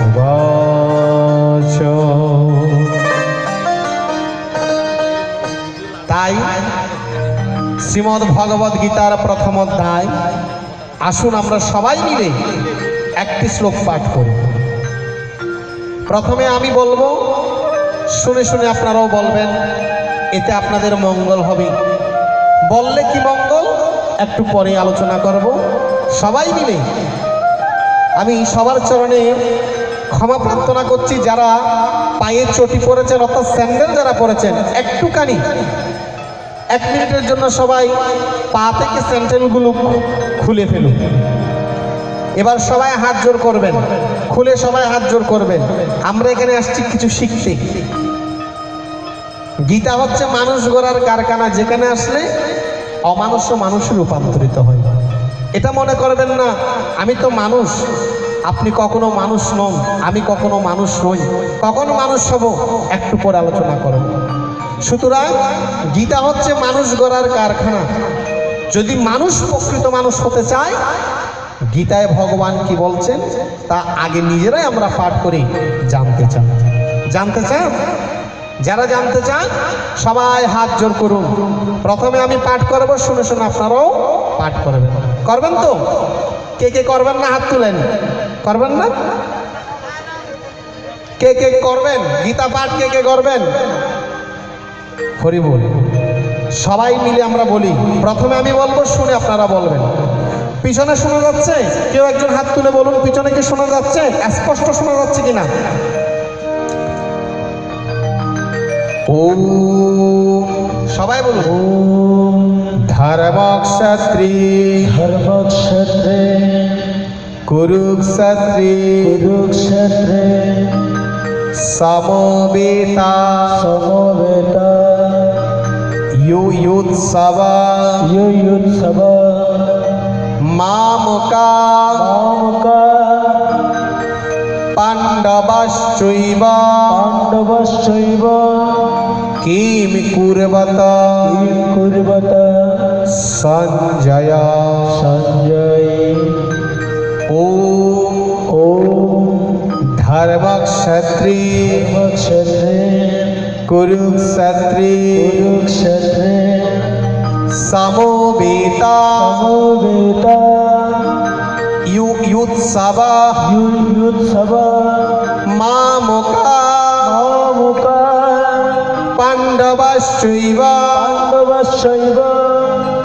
उवाच তাই শ্রীমদ্ ভগবত গীতার প্রথম অধ্যায় আসুন আমরা সবাই মিলে একটি শ্লোক পাঠ করি। প্রথমে আমি বলবো, শুনে শুনে আপনারাও বলবেন, এতে আপনাদের মঙ্গল হবে। বললে কি মঙ্গল একটু পরে আলোচনা করব। সবাই মিলে আমি সবার চরণে ক্ষমা প্রার্থনা করছি, যারা পায়ে চটি পরেছেন অর্থাৎ স্যান্ডেল যারা পরেছেন একটুখানি 1 মিনিটের জন্য সবাই পা থেকে স্যান্ডেলগুলো খুলে ফেলুন। এবার সবাই হাত জোর করবেন, খুলে সবাই হাত জোর করবেন। আমরা এখানে আসছি কিছু শিখতে। গীতা হচ্ছে মানুষ গড়ার কারখানা, যেখানে আসলে অমানুষ মানুষে রূপান্তরিত হয়। এটা মনে করবেন না আমি তো মানুষ, আপনি কখনো মানুষ নন, আমি কখনো মানুষ নই, কখনো মানুষ হব একটু পর আলোচনা করব। সুতরাং গীতা হচ্ছে মানুষ গড়ার কারখানা। যদি মানুষ প্রকৃত মানুষ হতে চায়, গীতায় ভগবান কি বলছেন তা আগে নিজেরাই আমরা পাঠ করে জানতে চান। যারা জানতে চান সবাই হাত জোর করুন। প্রথমে আমি পাঠ করব, শুনে শুনে আপনারাও পাঠ করবেন। করবেন তো? কে কে করবেন না হাত তুলেন। করবেন না? কে কে করবেন গীতা পাঠ? কে কে করবেন? হরি বল। সবাই মিলে আমরা বলি। প্রথমে আমি বলবো, শুনে আপনারা বলবেন। পিছনে শোনা যাচ্ছে? কেউ একজন হাত তুলে বলুন, পিছনে কি শোনা যাচ্ছে? স্পষ্ট শোনা যাচ্ছে কিনা? ও সবাই বলুন। ধর্মক্ষত্রী ধর্মক্ষেত্রে কুরুক্ষত্রী কুরুক্ষেত্রে সমবেতা সমবেতা युयुत्सव युयुत्सव मामुका मामुका पाण्डवश्चैव पाण्डवश्चैव किं कुर्वत किं कुर्वत सञ्जय सञ्जय ॐ ॐ धर्मक्षत्री धर्मक्षेत्रे कुरुक्षत्री कुरुक्षेत्रे समवेता समवेता युयुत्सव युयुत्सव मामुका मामुका पाण्डवश्चैव पाण्डवश्चैव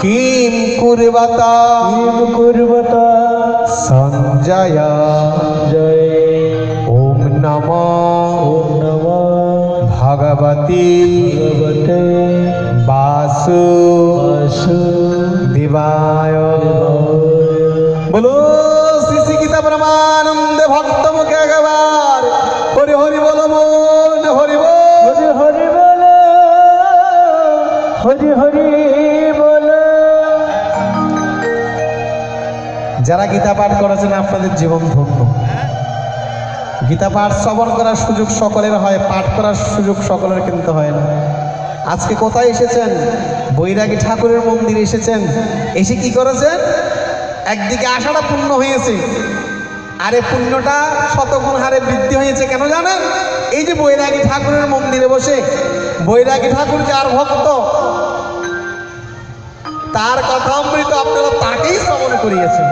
किं कुर्वत किं कुर्वत सञ्जय जय ॐ नमो ॐ नमः भगवती भगवते वासुदेवाय। बोलो श्री श्री गीता परमानंद भक्त मुखे একবার হরি হরি বলো মন হরি বল। हरि हरि बोलो हरि हरि बोलो। যারা গীতা পাঠ করেছেন আপনাদের জীবন ধন্য। গীতা পাঠ শ্রবণ করার সুযোগ সকলের হয়, পাঠ করার সুযোগ সকলের কিন্তু হয় না। আজকে কোথায় এসেছেন? বৈরাগী ঠাকুরের মন্দিরে এসেছেন। এসে কি করেছেন? একদিকে আশাটা পূর্ণ হয়েছে, আরে পুণ্যটা শতগুণ হারে বৃদ্ধি হয়েছে। কেন জানেন? এই যে বৈরাগী ঠাকুরের মন্দিরে বসে, বৈরাগী ঠাকুর যার ভক্ত, তার কথা অমৃত আপনারা তাকেই শ্রবণ করিয়েছেন।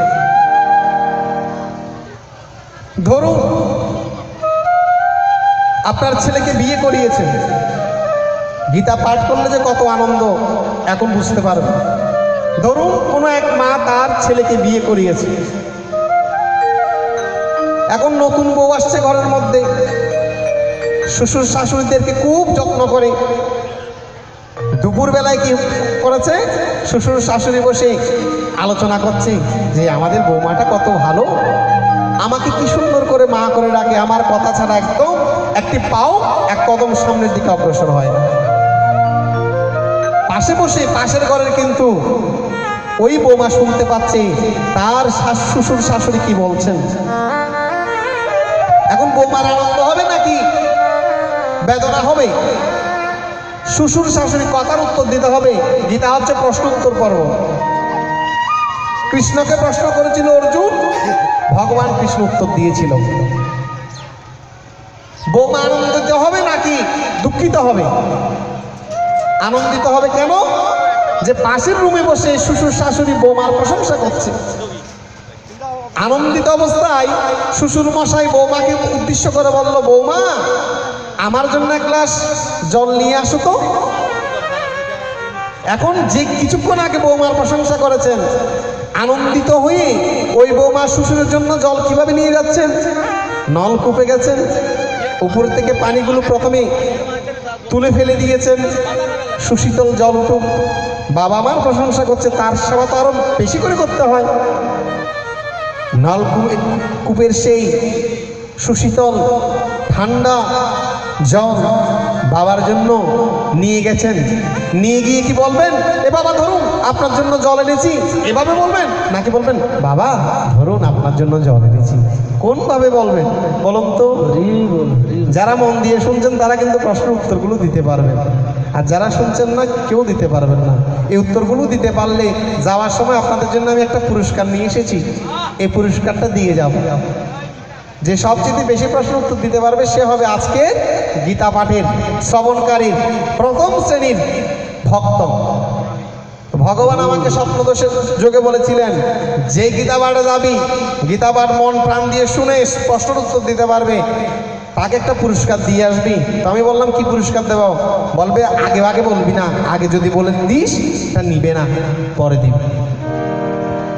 ধরুন আপনার ছেলেকে বিয়ে করিয়েছেন, গীতা পাঠ করলে যে কত আনন্দ এখন বুঝতে পারবেন। ধরুন কোনো এক মা তার ছেলেকে বিয়ে করিয়েছে, এখন নতুন বউ আসছে ঘরের মধ্যে, শ্বশুর শাশুড়িদেরকে খুব যত্ন করে। দুপুর বেলায় কি করেছে? শ্বশুর শাশুড়ি বসে আলোচনা করছে যে আমাদের বৌমাটা কত ভালো, আমাকে কি সুন্দর করে মা করে ডাকে, আমার কথা ছাড়া একদম একটি পাও এক কদম সামনের দিকে অগ্রসর হয় না। পাশে বসে পাশের ঘরের কিন্তু ওই বৌমা শুনতে পাচ্ছে তার শ্বশুর শাশুড়ি কি বলছেন। এখন বৌমার আনন্দ হবে নাকি বেদনা হবে? শ্বশুর শাশুড়ি কথার উত্তর দিতে হবে। গীতা হচ্ছে প্রশ্ন উত্তর পর্ব। কৃষ্ণকে প্রশ্ন করেছিল অর্জুন, ভগবান কৃষ্ণ উত্তর দিয়েছিল। বৌমা আনন্দিত হবে নাকি দুঃখিত হবে? আনন্দিত হবে। কেন? যে পাশের রুমে বসে শ্বশুর শাশুড়ি বৌমার প্রশংসা করছে। আনন্দিত অবস্থায় শ্বশুর মশাই বৌমাকে উদ্দেশ্য করে বলল, বৌমা আমার জন্য এক গ্লাস জল নিয়ে আসো তো। এখন যে কিছুক্ষণ আগে বৌমার প্রশংসা করেছেন, আনন্দিত হয়ে ওই বৌমা শ্বশুরের জন্য জল কিভাবে নিয়ে যাচ্ছেন? নলকূপে গেছেন, উপর থেকে পানিগুলো প্রথমে তুলে ফেলে দিয়েছেন, সুশীতল জল উঠুক। বাবা মার প্রশংসা করছে, তার সেবা তো আরো বেশি করে করতে হয়। নলকূপের সেই সুশীতল ঠান্ডা জল বাবার জন্য নিয়ে গেছেন। নিয়ে গিয়ে কি বলবেন? এ বাবা ধরুন আপনার জন্য জল এনেছি, এভাবে বলবেন নাকি বলবেন বাবা ধরুন আপনার জন্য জল এনেছি? কোন ভাবে বলবেন বলুন তো? যারা মন দিয়ে শুনছেন তারা কিন্তু প্রশ্নের উত্তরগুলো দিতে পারবেন, আর যারা শুনছেন না কেউ দিতে পারবেন না। এই উত্তরগুলো দিতে পারলে যাওয়ার সময় আপনাদের জন্য আমি একটা পুরস্কার নিয়ে এসেছি, এই পুরস্কারটা দিয়ে যাব। যে সবচেয়ে বেশি প্রশ্ন উত্তর দিতে পারবে সে হবে আজকে গীতা পাঠের শ্রবণকারীর প্রথম শ্রেণীর ভক্ত। ভগবান আমাকে স্বপ্নদোষের যোগে বলেছিলেন, যে গীতা পাঠে যাবি, গীতা পাঠ মন প্রাণ দিয়ে শুনে প্রশ্নের উত্তর দিতে পারবে, তাকে একটা পুরস্কার দিয়ে আসবি। তো আমি বললাম, কি পুরস্কার দেব? বলবে, আগে আগে বলবি না, আগে যদি বলে দিস তা নিবে না, পরে দিবি।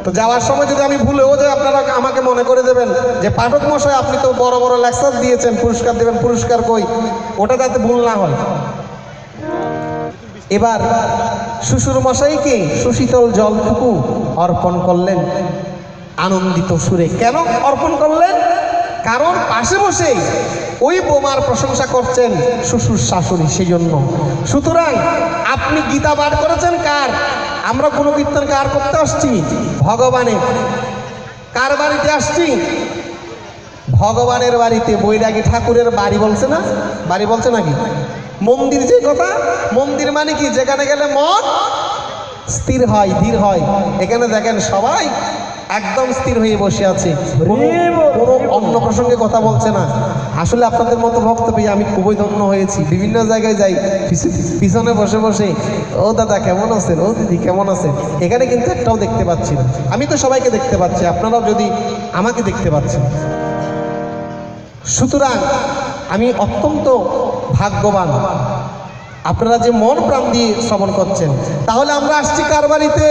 তো যাওয়ার সময় যদি আমি ভুলেও যাই, আপনারা আমাকে মনে করে দেবেন যে পাঠক মশাই আপনি তো বড় বড় লেকচার দিয়েছেন, পুরস্কার দেবেন, পুরস্কার কই? ওটা যাতে ভুল না হয়। এবার শ্বশুর মশাইকে সুশীতল জলটুকু অর্পণ করলেন আনন্দিত সুরে। কেন অর্পণ করলেন? কারণ পাশে বসে ওই বোমার প্রশংসা করছেন শ্বশুর শাশুড়ি, সেই জন্য। সুতরাং আপনি গীতা পাঠ করেছেন কার? আমরা কোনো কীর্তন কার করতে আসছি? ভগবানের। কার বাড়িতে আসছি? ভগবানের বাড়িতে। বৈরাগী ঠাকুরের বাড়ি বলছে না? বাড়ি বলছে নাকি? মন্দির যে কথা, মন্দির মানে কি? যেখানে গেলে মন স্থির হয়, ধীর হয়। এখানে দেখেন সবাই একদম স্থির হয়ে বসে আছে, কোনো অন্য প্রসঙ্গে কথা বলছে না। আসলে আপনাদের মতো ভক্ত পেয়ে আমি খুবই ধন্য হয়েছি। বিভিন্ন জায়গায় যাই, পিছনে বসে বসে, ও দাদা কেমন আছেন, ও দিদি কেমন আছেন, এখানে কিন্তু একটাও দেখতে পাচ্ছি না। আমি তো সবাইকে দেখতে পাচ্ছি, আপনারাও যদি আমাকে দেখতে পাচ্ছেন। সুতরাং আমি অত্যন্ত ভাগ্যবান, আপনারা যে মন প্রাণ দিয়ে শ্রবণ করছেন। তাহলে আমরা আসছি কার বাড়িতে?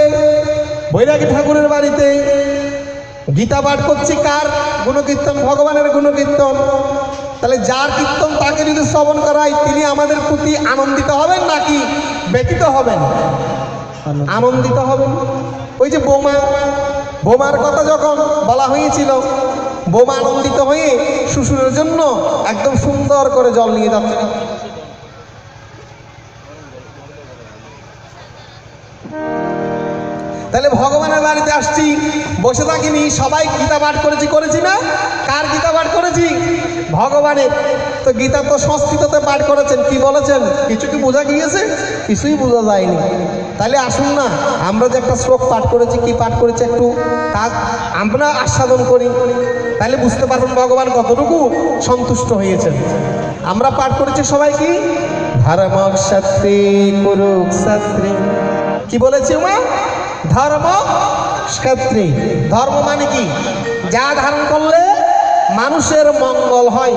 বৈরাগী ঠাকুরের বাড়িতে। গীতা পাঠ করছি কার? গুণকীর্তন, ভগবানের গুণকীর্তন। তাহলে যার কীর্তন তাকে যদি শ্রবণ করাই, তিনি আমাদের প্রতি আনন্দিত হবেন নাকি ব্যতীত হবেন? আনন্দিত হবেন। ওই যে বোমার কথা যখন বলা হয়েছিল, বোমা আনন্দিত হয়ে শ্বশুরের জন্য একদম সুন্দর করে জল নিয়ে যাচ্ছে। তাহলে ভগবানের বাড়িতে আসছি, বসে থাকিনি, সবাই গীতা পাঠ করেছি না? কার গীতা পাঠ করেছি? ভগবানের। তো গীতা তো সংস্কৃততে পাঠ করেছেন, কি বলেছেন? কিছু কি বোঝা গিয়েছে? কিছুই বোঝা যায়নি। তাহলে আসুন না, আমরা যে একটা শ্লোক পাঠ করেছি, কি পাঠ করেছি, একটু তা আমরা আস্বাদন করি, তাহলে বুঝতে পারবেন ভগবান কতটুকু সন্তুষ্ট হয়েছেন। আমরা পাঠ করেছি সবাই কি? ধর্মক্ষেত্রে কুরুক্ষেত্রে। কি বলেছি মা? ধর্মক্ষেত্রে। ধর্ম মানে কি? যা ধারণ করলে মানুষের মঙ্গল হয়।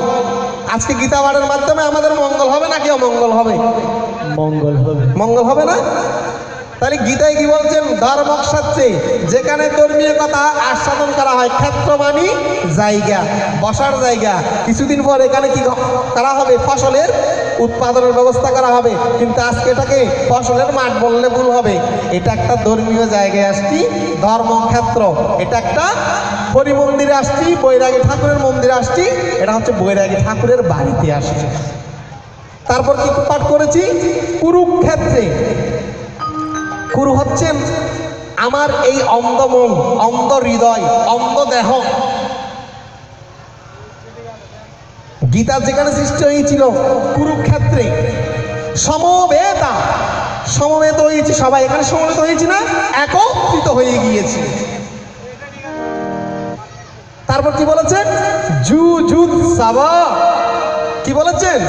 আজকে গীতা পাঠের মাধ্যমে আমাদের মঙ্গল হবে নাকি অমঙ্গল হবে? মঙ্গল হবে। মঙ্গল হবে না? তাহলে গীতায় কি বলছেন? ধর্মক্ষেত্রে, যেখানে ধর্মীয় কথা আস্বাদন করা হয়। ক্ষেত্র মানে জায়গা, বসার জায়গা। কিছুদিন পর এখানে কি করা হবে? ফসলের উৎপাদনের ব্যবস্থা করা হবে। কিন্তু আজকে এটাকে ফসলের মাঠ বললে ভুল হবে। এটা একটা ধর্মীয় জায়গায় আসছি, ধর্মক্ষেত্র। এটা একটা হরি মন্দিরে আসছি, বৈরাগী ঠাকুরের মন্দিরে আসছি। এটা হচ্ছে বৈরাগী ঠাকুরের বাড়িতে আসছি। তারপর কি পাঠ করেছি? কুরুক্ষেত্রে। কুরু হচ্ছেন আমার এই অন্ধ মন, অন্ধ হৃদয়, অন্ধ দেহ। গীতা যেখানে সৃষ্টি হয়েছিল কুরুক্ষেত্রে, সমবেত হয়েছি সবাই। এখানে সমবেত হয়েছি না? একত্রিত হয়ে গিয়েছি। তারপর কি বলেছেন? যুযুৎসব। কি বলেছেন?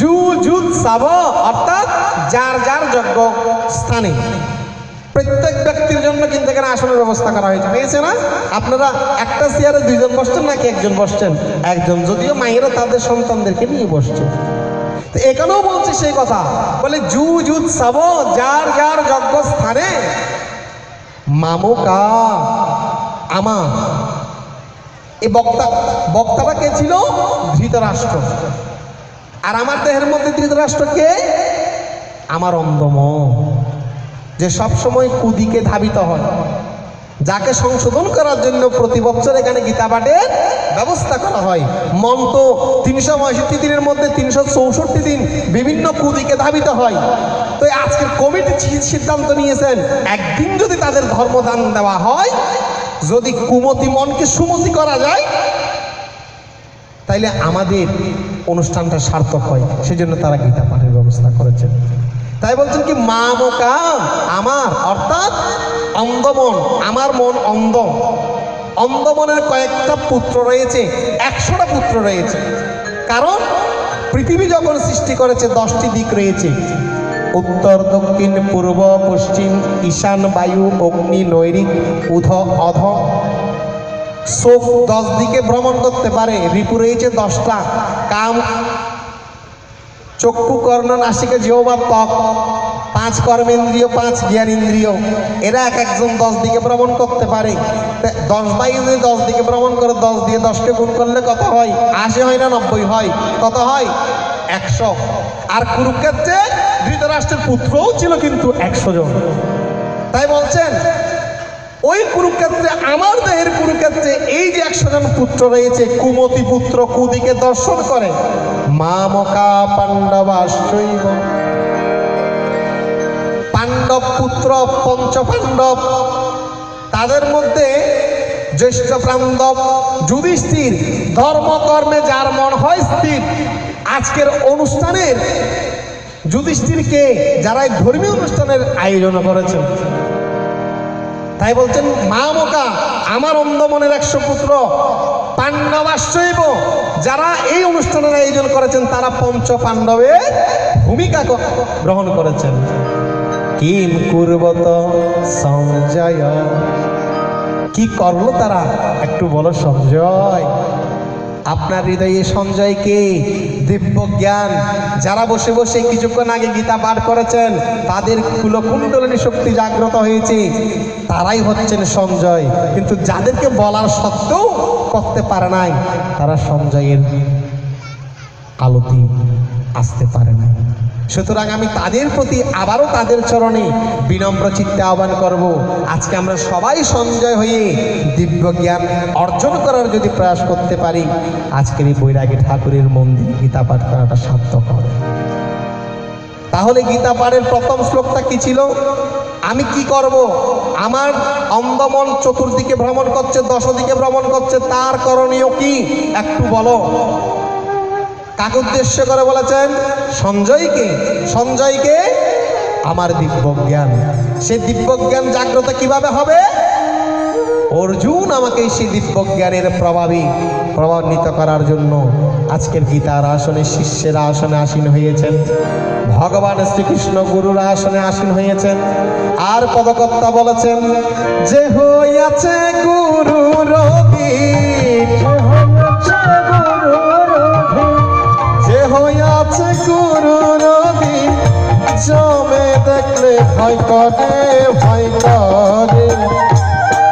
যুযুৎসব, অর্থাৎ যার যার যোগ্য স্থানে। প্রত্যেক ব্যক্তির জন্য কিন্তু এখানে আসনের ব্যবস্থা করা হয়েছে, পেয়েছে না? আপনারা একটা চেয়ারে দুইজন বসছেন নাকি একজন বসছেন? একজন, যদিও মায়েরা তাদের সন্তানদেরকে নিয়ে বসছে। তো এখানেও বলছে সেই কথা, বলে যুযুৎসব, যার যার যোগ্য স্থানে। মামুকা, আমা। এই বক্তাটা কে ছিল? ধৃতরাষ্ট্র। আর আমার দেহের মধ্যে ধৃতরাষ্ট্র কে? আমার অন্ধম, যে সবসময় কুদিকে ধাবিত হয়, যাকে সংশোধন করার জন্য প্রতি বছর এখানে গীতা পাঠের ব্যবস্থা করা হয়। মন তো 365 দিনের মধ্যে 364 দিন বিভিন্ন কুদিকে ধাবিত হয়। তো আজকের কমিটি সিদ্ধান্ত নিয়েছেন, একদিন যদি তাদের ধর্মদান দেওয়া হয়, যদি কুমতি মনকে সুমতি করা যায়, তাইলে আমাদের অনুষ্ঠানটা সার্থক হয়। সেজন্য তারা গীতা পাঠের ব্যবস্থা করেছেন। তাই বলছেন কি? মামকা, আমার, অর্থাৎ অন্ধ মন, আমার মন অন্ধ। অন্ধমনের কয়েকটা পুত্র রয়েছে, 100টা পুত্র রয়েছে। কারণ পৃথিবী যখন সৃষ্টি করেছে 10টি দিক রয়েছে, উত্তর, দক্ষিণ, পূর্ব, পশ্চিম, ঈশান, বায়ু, অগ্নি, নৈরিক, উধ, অধ। চোখ 10 দিকে ভ্রমণ করতে পারে, রিপু রয়েছে 10টা, কাম, চক্ষু, কর্ণ, নাসিকা, জিহ্বা, ত্বক, 5 কর্মেন্দ্রিয়, 5 জ্ঞানেন্দ্রিয়। এরা এক একজন 10 দিকে ভ্রমণ করতে পারে। 10 বায়ু যদি 10 দিকে ভ্রমণ করে, 10 দিয়ে 10কে গুণ করলে কত হয়? 80 হয় না 90 হয়? কত হয়? 100। আর কুরুক্ষেত্রে ধৃতরাষ্ট্রের পুত্রও ছিল কিন্তু 100 জন। তাই বলছেন ওই কুরুক্ষেত্রে, আমার দেহের কুরুক্ষেত্রে এই যে 100 জন পুত্র রয়েছে, কুমতি পুত্র কুদিকে দর্শন করে, মামকা পাণ্ডবাশ্চৈব। পাণ্ডব পুত্র পঞ্চপাণ্ডব, তাদের মধ্যে জ্যেষ্ঠ পাণ্ডব যুধিষ্ঠির, ধর্মকর্মে যার মন হয় স্থির। আজকের অনুষ্ঠানের যুধিষ্ঠিরকে যারা এই ধর্মীয় অনুষ্ঠানের আয়োজন করেছেন, তাই বলছেন মামকা, আমার অন্ধমনের 100 পুত্র, পাণ্ডবাশ্চৈব, যারা এই অনুষ্ঠানের আয়োজন করেছেন তারা পঞ্চ পাণ্ডবের ভূমিকা গ্রহণ করেছেন। কিম কুর্বত সঞ্জয়, কি করলো তারা? একটু বলো সঞ্জয়। আপনার হৃদয়ে সঞ্জয় কে? দিব্য জ্ঞান। যারা বসে বসে কিছুক্ষণ আগে গীতা পাঠ করেছেন, তাদের কুলকুণ্ডলিনী শক্তি জাগ্রত হয়েছে, তারাই হচ্ছেন সঞ্জয়। কিন্তু যাদেরকে বলার সত্ত্বেও করতে পারে নাই, তারা সঞ্জয়ের আলোতে আসতে পারে নাই। সুতরাং আমি তাদের প্রতি আবারও তাদের চরণে বিনম্র চিত্তে আহ্বান করব, আজকে আমরা সবাই সঞ্জয় হয়ে দিব্য জ্ঞান অর্জন করার যদি প্রয়াস করতে পারি, আজকের এই বৈরাগী ঠাকুরের মন্দিরে গীতা পাঠ করাটা সার্থক হবে। তাহলে গীতা পাঠের প্রথম শ্লোকটা কি ছিল? আমি কি করব? আমার অন্ধমন চতুর্দিকে ভ্রমণ করছে, 10 দিকে ভ্রমণ করছে, তার করণীয় কি একটু বলো। কাকে উদ্দেশ্য করে বলেছেন? সঞ্জয়কে। সঞ্জয়কে আমার দিব্য জ্ঞান, সে দিব্য জ্ঞান জাগ্রত কিভাবে হবে? অর্জুন আমাকে সেই দিব্য জ্ঞানের প্রভাবান্বিত করার জন্য আজকের গীতার আসনে শিষ্যেরা আসনে আসীন হয়েছেন, ভগবান শ্রীকৃষ্ণ গুরুর আসনে আসীন হয়েছেন। আর পদকর্তা বলেছেন, যে হইয়াছে গুরুর অধীন, যে হইয়াছে গুরুর অধীন, জমে দেখলে ভয় করে, ভয় করে,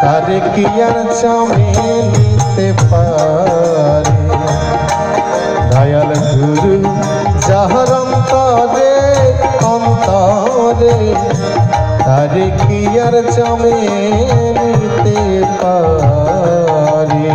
তারে কি আর জমে নিতে পারে? দয়াল গুরু যাহার অন্তরে, অন্তরে, তারে কি আর জমে নিতে পারে?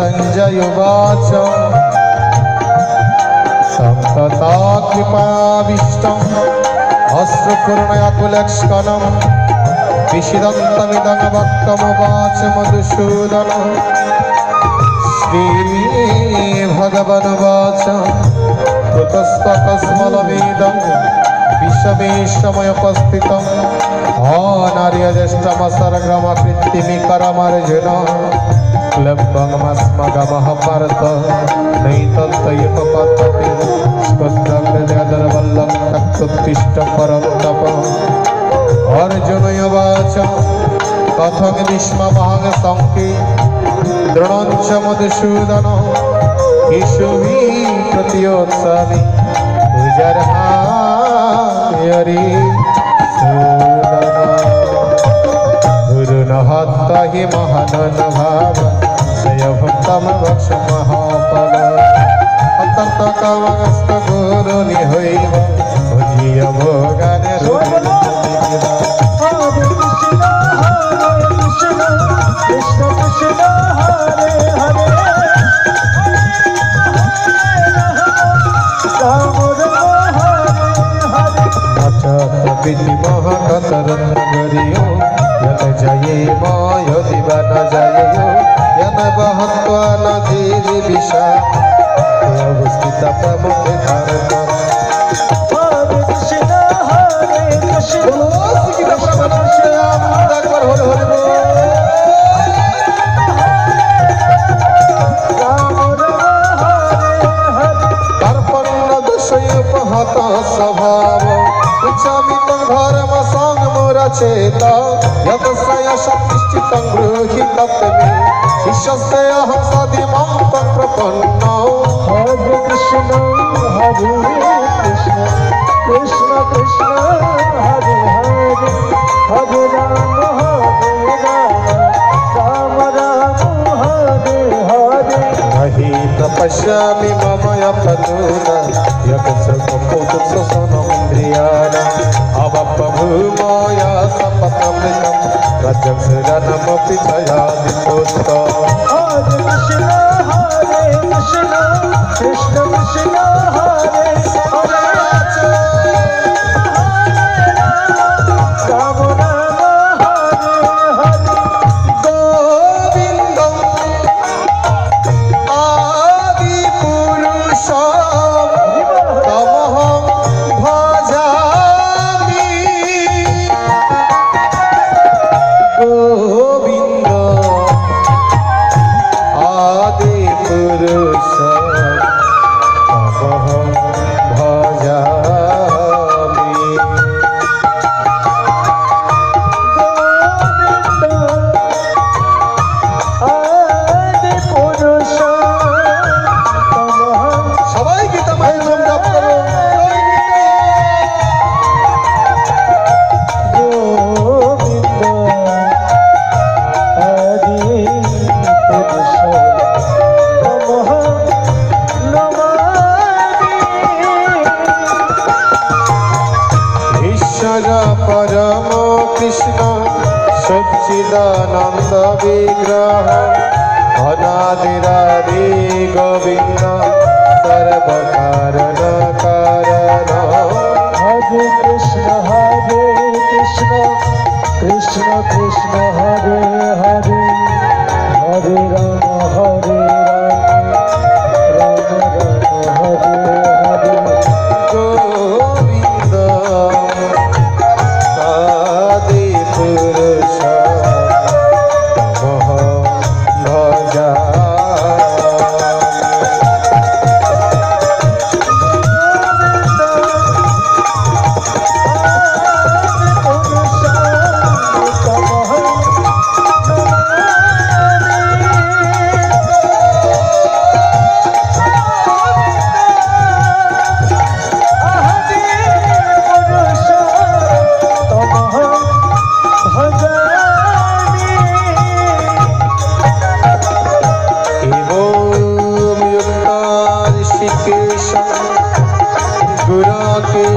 संजय उवाच संतता कृपाविष्टम् अश्रुपूर्णयाकुलक्ष्कणं विषिदन्तमिदं वक्तमुवाच मधुसूदनं। श्रीभगवानुवाच कुतस्तकस्मलमिदं विषमेशमयोपस्थितम् अनार्यज्येष्ठमसर्गमकृत्तिमिकरमर्जुन क्लब्बमस्मगमः पार्थ नैतत्तयपपद्धति स्कन्दग्रजगदर्वल्लं तत्तुत्तिष्ठ परं तप। अर्जुन उवाच कथं भीष्ममहं शङ्के द्रोणं च मधुसूदन केशवी प्रतियोत्सामि पूजर्हारि सूदन। गुरुन हत्वा हि महानन भाव सयभक्तं वक्ष महाफल। अत्यन्त कामस्त गुरुनि होइब भोजिय भोगाने विधि महाकतर नगरियो यन जाये माय दिवा न जायो यन बहत्वा नदी विषा अवस्थित प्रमुख धारण हरे कृष्ण बोलो श्री कृष्ण श्याम একবার হরে হরে বল कर्पण्य दशय उपहत स्वभाव उच्चामितं धर्म संगमुरचेत यतस्य शक्तिश्चितं गृहीतत् मे शिष्यस्य अहं सदिमं तं प्रपन्नौ हरे कृष्ण कृष्ण कृष्ण हरे हरे हरे राम राम राम हरे हरे नहि तपस्यामि मम यपनूना यकसकपोतससनमिन्द्रियाण अवपभूमया सपतमृतं रजस्रनमपि जयादिपोस्त हरे कृष्ण कृष्ण कृष्ण हरे हरे राम राम हरे हरे गोविन्दं आदिपुरुषं तमहं भजामि गोविन्द आदिपुरुषं तमहं भजामि সবাই গীতা মায়ের নাম জপ করো ঈশ্বর পরম কৃষ্ণ সচ্চিদানন্দ বিগ্রহ অনাদিরাদি গোবিন্দ সর্বকারণ কারণ हरे कृष्ण कृष्ण कृष्ण हरे हरे हरे राम राम राम हरे हरे গোবিন্দ আদি পুরুষ তমহং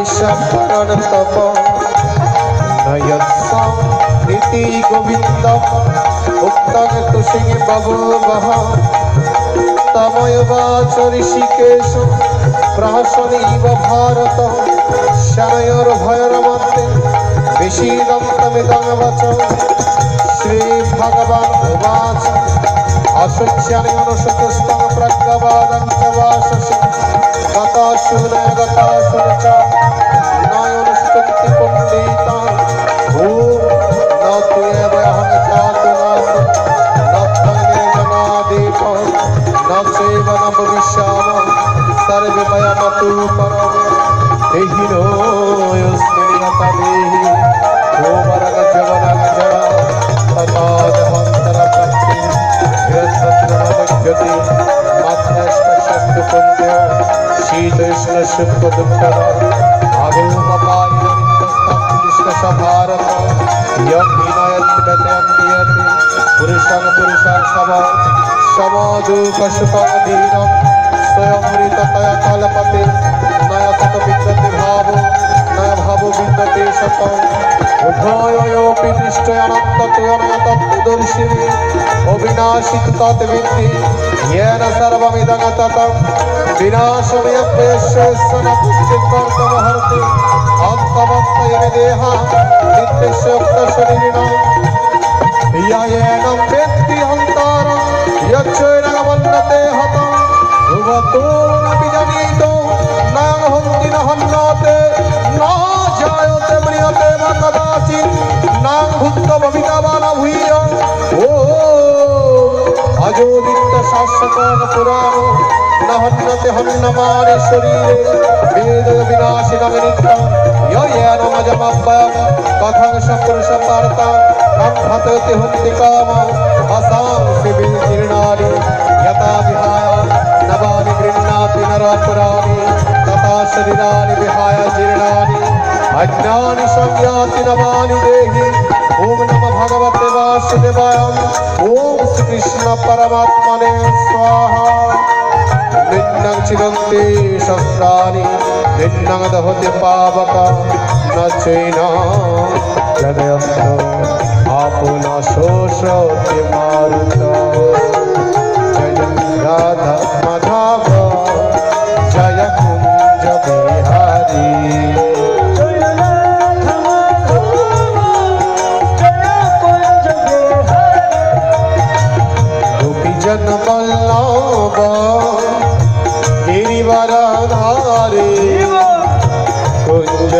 शरण तप नयत्सं नीति गोविंद उक्तं तुसिंह बभूवः तमय वाच ऋषिकेश प्रहसनीव भारत शनयोर भयर मध्ये विषीदन्तमिदं वचः श्री भगवान उवाच अशुच्यानि अनुशतस्तं प्रज्ञावादं च वाससि गताशूनय गताशुन च नयनुष्टुति पुण्डिता भूम न तुयव अहं जातु नासं न त्वं जनादीपो न चैव न भविष्यामः सर्वे वयमतु परम् देहिनोऽस्मिन् यतदेहि भूमरगजवनगजरा तथादमन्तरपक्षि गृहसत्रमनुज्यति मात्रस्पशस्तु पुण्यो शीतोष्ण शुक्ल दुःखदा भारत यम विनयति व्यतयति पुरुषं पुरुषं समदुःखसुखमधीरं स्वयमृततया कल्पते नय सत विद्यते भावो नय भावो विद्यते सत उभयोऽपि दृष्ट्या अनन्ततो अनन्ततो विनाशिनी अविनाशी तत्विद्धि येन सर्वमिदं ततं विनाशमयस्य सनपुष्टिकर्तमहर्ति अन्तवन्तये देहा नित्यशक्तशरीरिणां येनं वेत्ति हन्तारं यच्चैनमन्नते हतं ध्रुवतो न विजनीतो न हन्ति न हन्नाते न जायते म्रियते वा कदाचित् न भूत्वा वा न भूयः ॐ अजोदित शाश्वतं पुराणो न हन्यते हन्यमाने शरीरे वेद विनाशिनं नित्यं येनमजमव्ययं कथं सपुरुषपार्थं कंठते हन्ति कामं असांसि विकीर्णानि यथा विहाय नवानि गृह्णाति नरापुराणि तथा शरीराणि विहाय जीर्णानि अज्ञानि संयाति नवानि देहि ॐ नमः भगवते वासुदेवाय ॐ श्रीकृष्ण परमात्मने स्वाहा निन्नं चिरन्ति शस्त्राणि निन्नं दहति पावका न चैना जदयन्तो आपना शोषति मारुता जय राधा माधव जय कुञ्ज बिहारी जय राधा माधव जय कुंज बिहारी गोपीजन वल्लभ गिरिवरधारी कुञ्ज